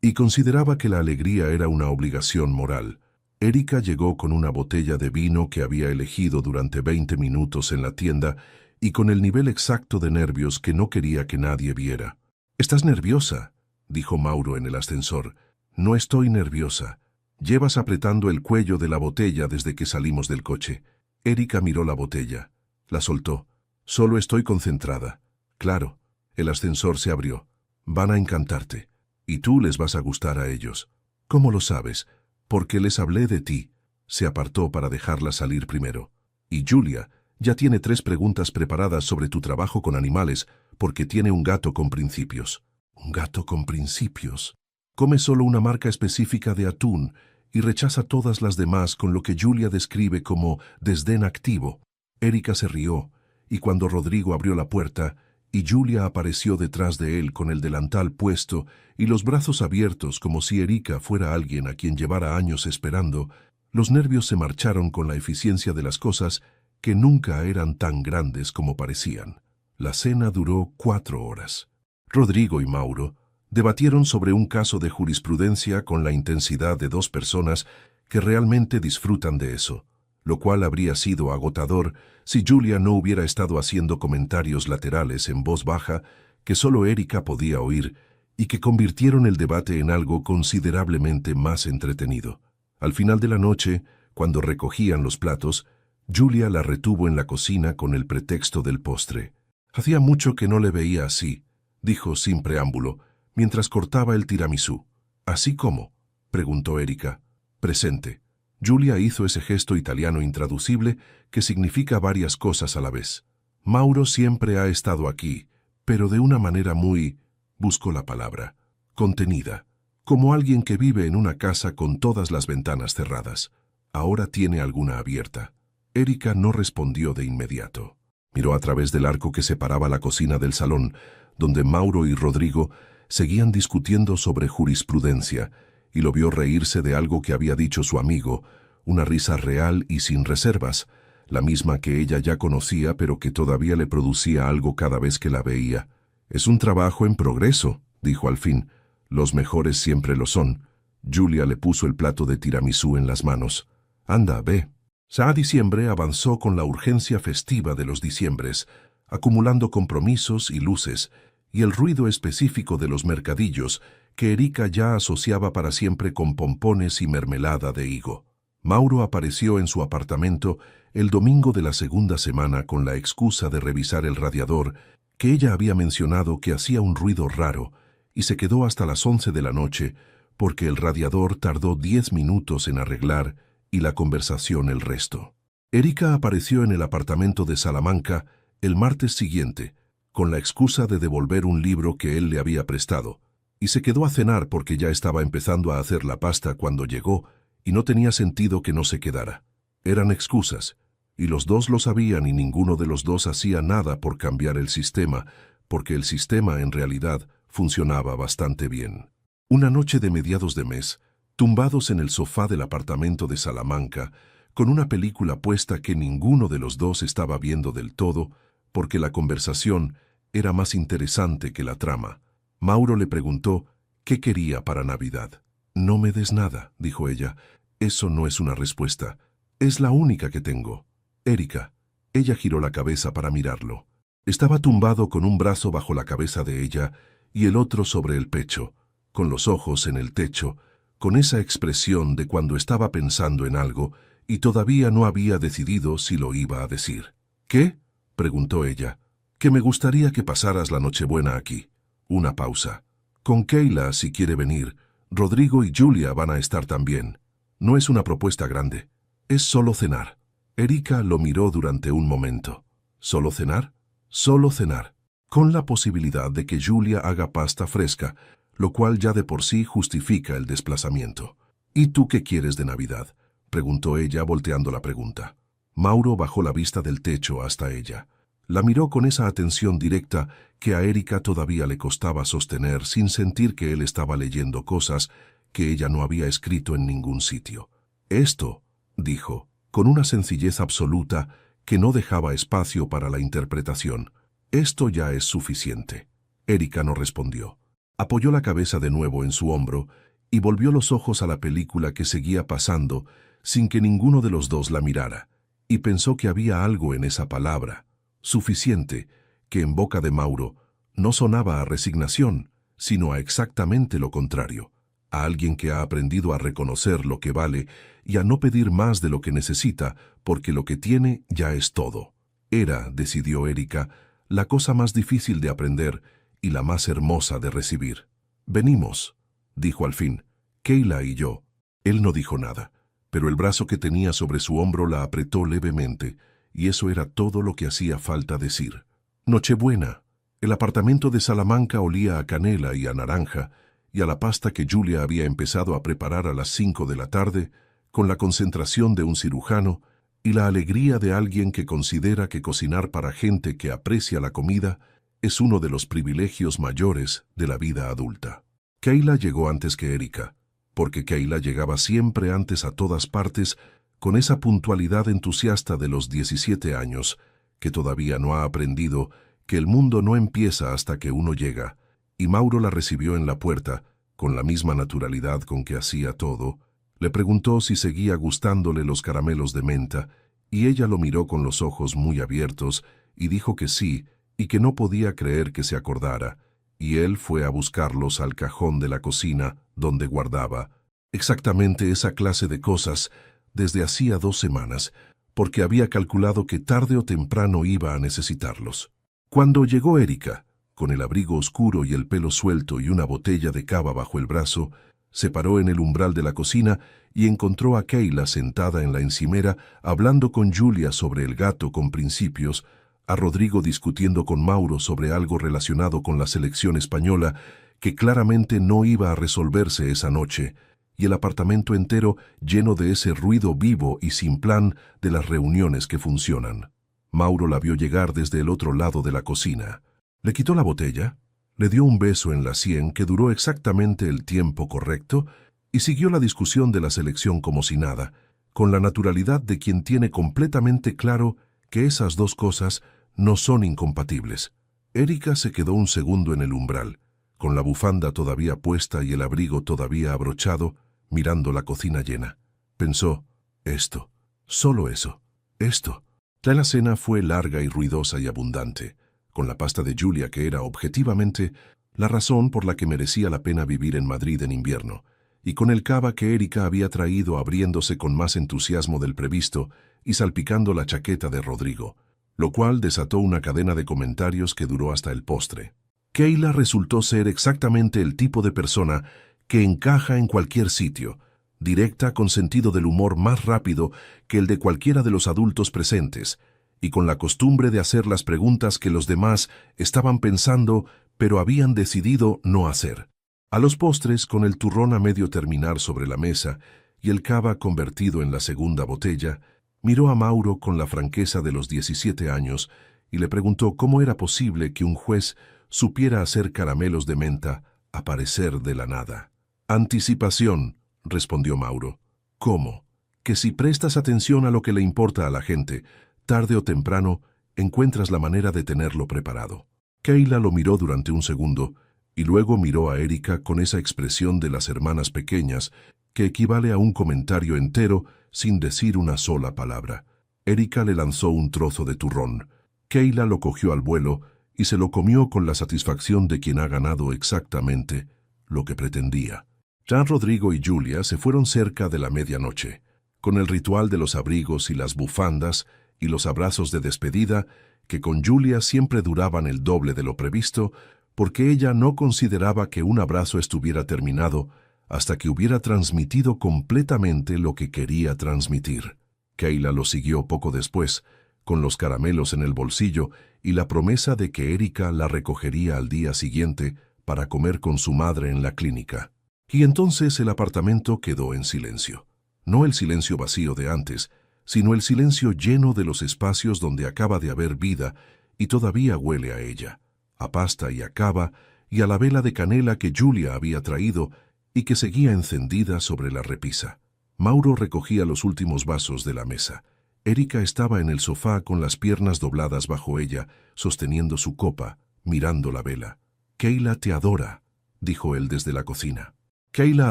y consideraba que la alegría era una obligación moral. Erika llegó con una botella de vino que había elegido durante 20 minutos en la tienda y con el nivel exacto de nervios que no quería que nadie viera. «¿Estás nerviosa?», dijo Mauro en el ascensor. «No estoy nerviosa. Llevas apretando el cuello de la botella desde que salimos del coche». Erika miró la botella. La soltó. «Solo estoy concentrada». «Claro». El ascensor se abrió. «Van a encantarte. Y tú les vas a gustar a ellos». «¿Cómo lo sabes?» «Porque les hablé de ti». Se apartó para dejarla salir primero. «Y Giulia ya tiene 3 preguntas preparadas sobre tu trabajo con animales, porque tiene un gato con principios». «¿Un gato con principios?» «Come solo una marca específica de atún y rechaza todas las demás con lo que Giulia describe como desdén activo». Erika se rió, y cuando Rodrigo abrió la puerta, y Giulia apareció detrás de él con el delantal puesto y los brazos abiertos como si Erika fuera alguien a quien llevara años esperando, los nervios se marcharon con la eficiencia de las cosas que nunca eran tan grandes como parecían. La cena duró 4 horas. Rodrigo y Mauro debatieron sobre un caso de jurisprudencia con la intensidad de 2 personas que realmente disfrutan de eso, lo cual habría sido agotador si Giulia no hubiera estado haciendo comentarios laterales en voz baja que solo Erika podía oír y que convirtieron el debate en algo considerablemente más entretenido. Al final de la noche, cuando recogían los platos, Giulia la retuvo en la cocina con el pretexto del postre. «Hacía mucho que no le veía así», dijo sin preámbulo, mientras cortaba el tiramisú. «¿Así cómo?», preguntó Erika. «Presente». Giulia hizo ese gesto italiano intraducible que significa varias cosas a la vez. «Mauro siempre ha estado aquí, pero de una manera muy», buscó la palabra, «contenida, como alguien que vive en una casa con todas las ventanas cerradas. Ahora tiene alguna abierta». Erika no respondió de inmediato. Miró a través del arco que separaba la cocina del salón, donde Mauro y Rodrigo seguían discutiendo sobre jurisprudencia, y lo vio reírse de algo que había dicho su amigo, una risa real y sin reservas, la misma que ella ya conocía pero que todavía le producía algo cada vez que la veía. «Es un trabajo en progreso», dijo al fin. «Los mejores siempre lo son». Giulia le puso el plato de tiramisú en las manos. «Anda, ve». Sa diciembre avanzó con la urgencia festiva de los diciembres, acumulando compromisos y luces, y el ruido específico de los mercadillos que Erika ya asociaba para siempre con pompones y mermelada de higo. Mauro apareció en su apartamento el domingo de la segunda semana con la excusa de revisar el radiador, que ella había mencionado que hacía un ruido raro, y se quedó hasta las 11 de la noche, porque el radiador tardó 10 minutos en arreglar y la conversación el resto. Erika apareció en el apartamento de Salamanca el martes siguiente, con la excusa de devolver un libro que él le había prestado, y se quedó a cenar porque ya estaba empezando a hacer la pasta cuando llegó, y no tenía sentido que no se quedara. Eran excusas, y los dos lo sabían y ninguno de los dos hacía nada por cambiar el sistema, porque el sistema en realidad funcionaba bastante bien. Una noche de mediados de mes, tumbados en el sofá del apartamento de Salamanca, con una película puesta que ninguno de los dos estaba viendo del todo, porque la conversación era más interesante que la trama, Mauro le preguntó qué quería para Navidad. «No me des nada», dijo ella. «Eso no es una respuesta. Es la única que tengo». «Erika». Ella giró la cabeza para mirarlo. Estaba tumbado con un brazo bajo la cabeza de ella y el otro sobre el pecho, con los ojos en el techo, con esa expresión de cuando estaba pensando en algo y todavía no había decidido si lo iba a decir. «¿Qué?», preguntó ella. Que me gustaría que pasaras la Nochebuena aquí. Una pausa. Con Kayla, si quiere venir. Rodrigo y Julia van a estar también. No es una propuesta grande. Es solo cenar. Erika lo miró durante un momento. ¿Solo cenar? Solo cenar. Con la posibilidad de que Julia haga pasta fresca, lo cual ya de por sí justifica el desplazamiento. ¿Y tú qué quieres de Navidad?, preguntó ella volteando la pregunta. Mauro bajó la vista del techo hasta ella. La miró con esa atención directa que a Erika todavía le costaba sostener sin sentir que él estaba leyendo cosas que ella no había escrito en ningún sitio. Esto, dijo, con una sencillez absoluta que no dejaba espacio para la interpretación. Esto ya es suficiente. Erika no respondió. Apoyó la cabeza de nuevo en su hombro y volvió los ojos a la película que seguía pasando sin que ninguno de los dos la mirara, y pensó que había algo en esa palabra, suficiente, que en boca de Mauro no sonaba a resignación, sino a exactamente lo contrario, a alguien que ha aprendido a reconocer lo que vale y a no pedir más de lo que necesita, porque lo que tiene ya es todo. Era, decidió Erika, la cosa más difícil de aprender y la más hermosa de recibir. Venimos, dijo al fin, Kayla y yo. Él no dijo nada, pero el brazo que tenía sobre su hombro la apretó levemente, y eso era todo lo que hacía falta decir. Nochebuena. El apartamento de Salamanca olía a canela y a naranja, y a la pasta que Julia había empezado a preparar a las 5 de la tarde, con la concentración de un cirujano y la alegría de alguien que considera que cocinar para gente que aprecia la comida es uno de los privilegios mayores de la vida adulta. Kayla llegó antes que Erika, porque Kayla llegaba siempre antes a todas partes con esa puntualidad entusiasta de los 17 años, que todavía no ha aprendido que el mundo no empieza hasta que uno llega, y Mauro la recibió en la puerta, con la misma naturalidad con que hacía todo. Le preguntó si seguía gustándole los caramelos de menta, y ella lo miró con los ojos muy abiertos y dijo que sí, y que no podía creer que se acordara, y él fue a buscarlos al cajón de la cocina, donde guardaba exactamente esa clase de cosas desde hacía 2 semanas, porque había calculado que tarde o temprano iba a necesitarlos. Cuando llegó Erika, con el abrigo oscuro y el pelo suelto y una botella de cava bajo el brazo, se paró en el umbral de la cocina y encontró a Kayla sentada en la encimera hablando con Julia sobre el gato con principios, a Rodrigo discutiendo con Mauro sobre algo relacionado con la selección española que claramente no iba a resolverse esa noche, y el apartamento entero lleno de ese ruido vivo y sin plan de las reuniones que funcionan. Mauro la vio llegar desde el otro lado de la cocina. Le quitó la botella, le dio un beso en la sien que duró exactamente el tiempo correcto y siguió la discusión de la selección como si nada, con la naturalidad de quien tiene completamente claro que esas dos cosas no son incompatibles. Erika se quedó un segundo en el umbral, con la bufanda todavía puesta y el abrigo todavía abrochado, mirando la cocina llena. Pensó, esto, solo eso, esto. La cena fue larga y ruidosa y abundante, con la pasta de Julia que era objetivamente la razón por la que merecía la pena vivir en Madrid en invierno, y con el cava que Erika había traído abriéndose con más entusiasmo del previsto y salpicando la chaqueta de Rodrigo, lo cual desató una cadena de comentarios que duró hasta el postre. Kayla resultó ser exactamente el tipo de persona que encaja en cualquier sitio, directa con sentido del humor más rápido que el de cualquiera de los adultos presentes, y con la costumbre de hacer las preguntas que los demás estaban pensando pero habían decidido no hacer. A los postres, con el turrón a medio terminar sobre la mesa y el cava convertido en la segunda botella, miró a Mauro con la franqueza de los 17 años y le preguntó cómo era posible que un juez supiera hacer caramelos de menta aparecer de la nada. Anticipación, respondió Mauro. ¿Cómo? Que si prestas atención a lo que le importa a la gente, tarde o temprano encuentras la manera de tenerlo preparado. Kayla lo miró durante un segundo y luego miró a Erika con esa expresión de las hermanas pequeñas que equivale a un comentario entero sin decir una sola palabra. Erika le lanzó un trozo de turrón. Kayla lo cogió al vuelo y se lo comió con la satisfacción de quien ha ganado exactamente lo que pretendía. Ya Rodrigo y Julia se fueron cerca de la medianoche. Con el ritual de los abrigos y las bufandas, y los abrazos de despedida, que con Julia siempre duraban el doble de lo previsto, porque ella no consideraba que un abrazo estuviera terminado hasta que hubiera transmitido completamente lo que quería transmitir. Kayla lo siguió poco después, con los caramelos en el bolsillo y la promesa de que Erika la recogería al día siguiente para comer con su madre en la clínica. Y entonces el apartamento quedó en silencio. No el silencio vacío de antes, sino el silencio lleno de los espacios donde acaba de haber vida y todavía huele a ella, a pasta y a cava y a la vela de canela que Julia había traído y que seguía encendida sobre la repisa. Mauro recogía los últimos vasos de la mesa. Erika estaba en el sofá con las piernas dobladas bajo ella, sosteniendo su copa, mirando la vela. «Kayla te adora», dijo él desde la cocina. «Kayla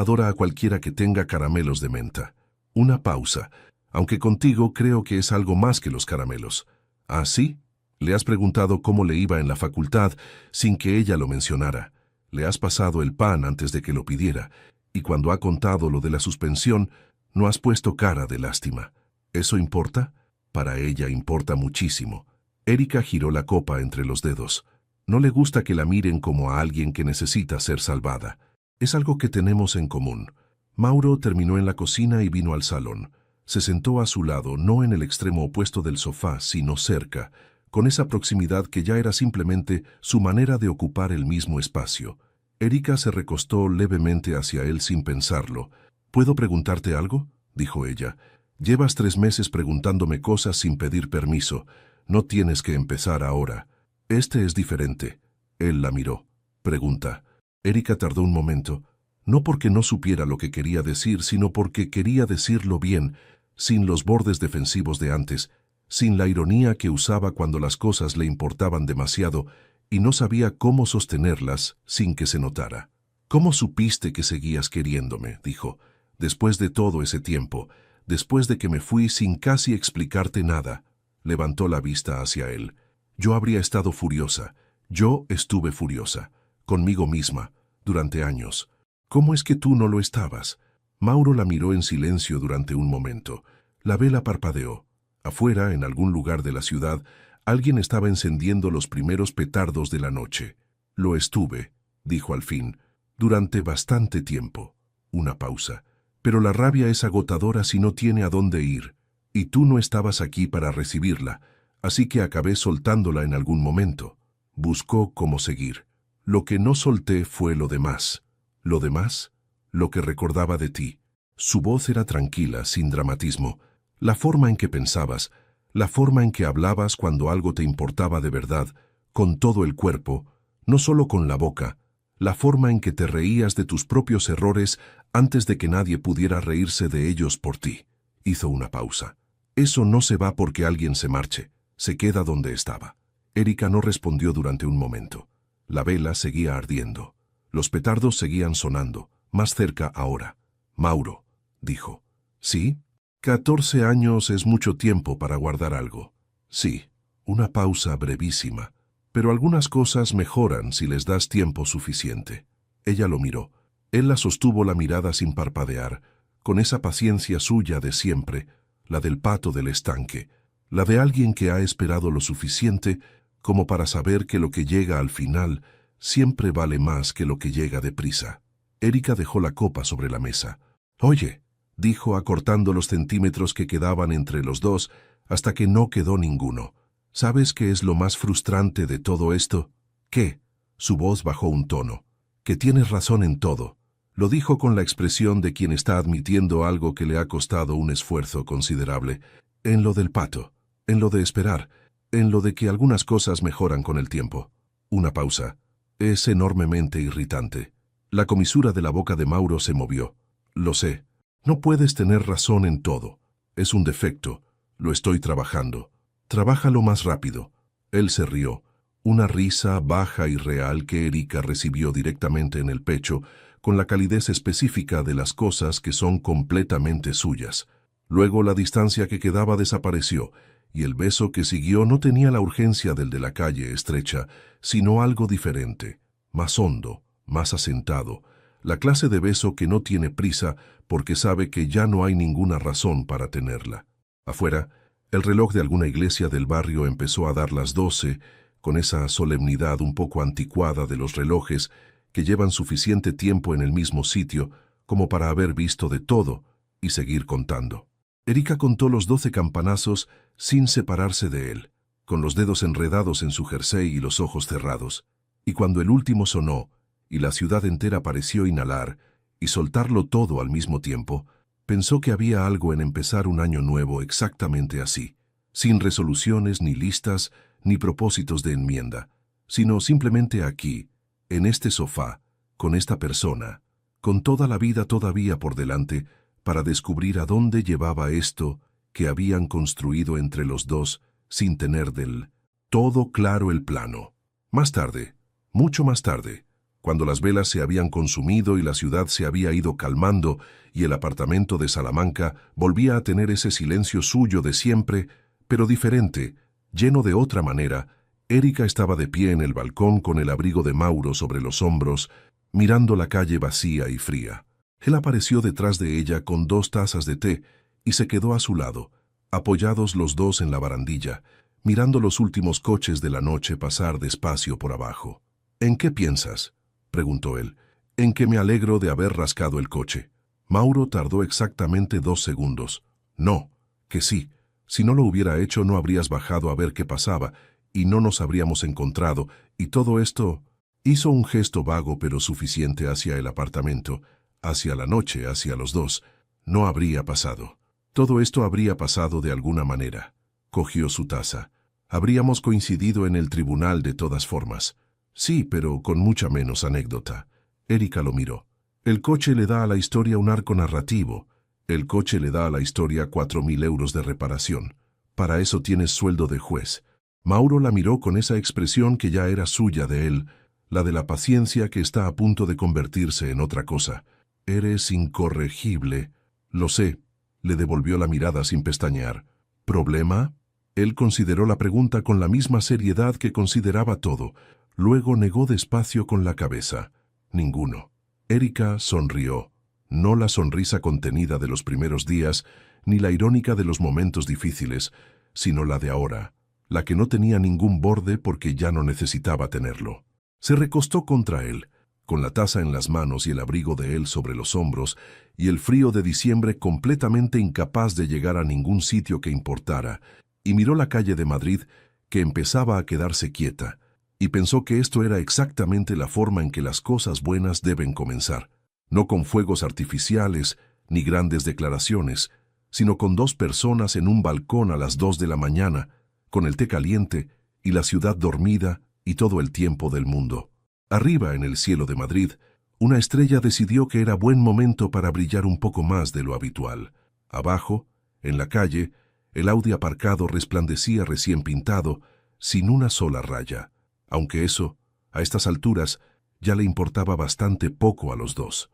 adora a cualquiera que tenga caramelos de menta». Una pausa. «Aunque contigo creo que es algo más que los caramelos». «¿Ah, sí? Le has preguntado cómo le iba en la facultad sin que ella lo mencionara. Le has pasado el pan antes de que lo pidiera, y cuando ha contado lo de la suspensión, no has puesto cara de lástima. ¿Eso importa?» «Para ella importa muchísimo». Erika giró la copa entre los dedos. No le gusta que la miren como a alguien que necesita ser salvada. Es algo que tenemos en común. Mauro terminó en la cocina y vino al salón. Se sentó a su lado, no en el extremo opuesto del sofá, sino cerca, con esa proximidad que ya era simplemente su manera de ocupar el mismo espacio. Erika se recostó levemente hacia él sin pensarlo. «¿Puedo preguntarte algo?», dijo ella. «Llevas 3 meses preguntándome cosas sin pedir permiso. No tienes que empezar ahora. Este es diferente». Él la miró. «Pregunta». Erika tardó un momento, no porque no supiera lo que quería decir, sino porque quería decirlo bien, sin los bordes defensivos de antes, sin la ironía que usaba cuando las cosas le importaban demasiado y no sabía cómo sostenerlas sin que se notara. «¿Cómo supiste que seguías queriéndome?», dijo. «Después de todo ese tiempo, después de que me fui sin casi explicarte nada». Levantó la vista hacia él. «Yo habría estado furiosa. Yo estuve furiosa. Conmigo misma. Durante años. ¿Cómo es que tú no lo estabas?». Mauro la miró en silencio durante un momento. La vela parpadeó. Afuera, en algún lugar de la ciudad, alguien estaba encendiendo los primeros petardos de la noche. «Lo estuve», dijo al fin, «durante bastante tiempo». Una pausa. «Pero la rabia es agotadora si no tiene a dónde ir. Y tú no estabas aquí para recibirla, así que acabé soltándola en algún momento». Buscó cómo seguir. «Lo que no solté fue lo demás». «¿Lo demás?». «Lo que recordaba de ti». Su voz era tranquila, sin dramatismo. La forma en que pensabas, la forma en que hablabas cuando algo te importaba de verdad, con todo el cuerpo, no solo con la boca, la forma en que te reías de tus propios errores antes de que nadie pudiera reírse de ellos por ti. Hizo una pausa. «Eso no se va porque alguien se marche, se queda donde estaba». Erika no respondió durante un momento. La vela seguía ardiendo. Los petardos seguían sonando, más cerca ahora. «Mauro», dijo. «¿Sí? 14 años es mucho tiempo para guardar algo». «Sí». Una pausa brevísima. «Pero algunas cosas mejoran si les das tiempo suficiente». Ella lo miró. Él la sostuvo la mirada sin parpadear, con esa paciencia suya de siempre, la del pato del estanque, la de alguien que ha esperado lo suficiente como para saber que lo que llega al final siempre vale más que lo que llega deprisa. Erika dejó la copa sobre la mesa. «Oye», dijo acortando los centímetros que quedaban entre los dos hasta que no quedó ninguno. «¿Sabes qué es lo más frustrante de todo esto?». «¿Qué?». Su voz bajó un tono. «Que tienes razón en todo». Lo dijo con la expresión de quien está admitiendo algo que le ha costado un esfuerzo considerable. «En lo del pato, en lo de esperar, en lo de que algunas cosas mejoran con el tiempo». Una pausa. «Es enormemente irritante». La comisura de la boca de Mauro se movió. «Lo sé. No puedes tener razón en todo. Es un defecto. Lo estoy trabajando. Trabájalo más rápido». Él se rió. Una risa baja y real que Erika recibió directamente en el pecho, con la calidez específica de las cosas que son completamente suyas. Luego la distancia que quedaba desapareció, y el beso que siguió no tenía la urgencia del de la calle estrecha, sino algo diferente, más hondo, más asentado, la clase de beso que no tiene prisa porque sabe que ya no hay ninguna razón para tenerla. Afuera, El reloj de alguna iglesia del barrio empezó a dar las 12, con esa solemnidad un poco anticuada de los relojes que llevan suficiente tiempo en el mismo sitio como para haber visto de todo y seguir contando. Erika contó los 12 campanazos sin separarse de él, con los dedos enredados en su jersey y los ojos cerrados. Y cuando el último sonó y la ciudad entera pareció inhalar y soltarlo todo al mismo tiempo, pensó que había algo en empezar un año nuevo exactamente así, sin resoluciones ni listas ni propósitos de enmienda, sino simplemente aquí, en este sofá, con esta persona, con toda la vida todavía por delante, para descubrir a dónde llevaba esto que habían construido entre los dos sin tener del todo claro el plano. Más tarde, mucho más tarde, cuando las velas se habían consumido y la ciudad se había ido calmando y el apartamento de Salamanca volvía a tener ese silencio suyo de siempre, pero diferente, lleno de otra manera, Erika estaba de pie en el balcón con el abrigo de Mauro sobre los hombros, mirando la calle vacía y fría. Él apareció detrás de ella con 2 tazas de té y se quedó a su lado, apoyados los dos en la barandilla, mirando los últimos coches de la noche pasar despacio por abajo. «¿En qué piensas?», preguntó él. «En que me alegro de haber rascado el coche». Mauro tardó exactamente 2 segundos. «No, que sí. Si no lo hubiera hecho no habrías bajado a ver qué pasaba y no nos habríamos encontrado y todo esto...». Hizo un gesto vago pero suficiente hacia el apartamento, hacia la noche, hacia los dos. No habría pasado. Todo esto habría pasado de alguna manera. Cogió su taza. Habríamos coincidido en el tribunal de todas formas. Sí, pero con mucha menos anécdota. Erika lo miró. El coche le da a la historia un arco narrativo. El coche le da a la historia 4.000 euros de reparación. Para eso tienes sueldo de juez. Mauro la miró con esa expresión que ya era suya de él, la de la paciencia que está a punto de convertirse en otra cosa. Eres incorregible. Lo sé, le devolvió la mirada sin pestañear. ¿Problema? Él consideró la pregunta con la misma seriedad que consideraba todo. Luego negó despacio con la cabeza. Ninguno. Erika sonrió. No la sonrisa contenida de los primeros días, ni la irónica de los momentos difíciles, sino la de ahora, la que no tenía ningún borde porque ya no necesitaba tenerlo. Se recostó contra él, con la taza en las manos y el abrigo de él sobre los hombros, y el frío de diciembre completamente incapaz de llegar a ningún sitio que importara, y miró la calle de Madrid, que empezaba a quedarse quieta, y pensó que esto era exactamente la forma en que las cosas buenas deben comenzar, no con fuegos artificiales ni grandes declaraciones, sino con 2 personas en un balcón a las 2 de la mañana, con el té caliente y la ciudad dormida y todo el tiempo del mundo. Arriba, en el cielo de Madrid, una estrella decidió que era buen momento para brillar un poco más de lo habitual. Abajo, en la calle, el Audi aparcado resplandecía recién pintado, sin una sola raya, aunque eso, a estas alturas, ya le importaba bastante poco a los dos.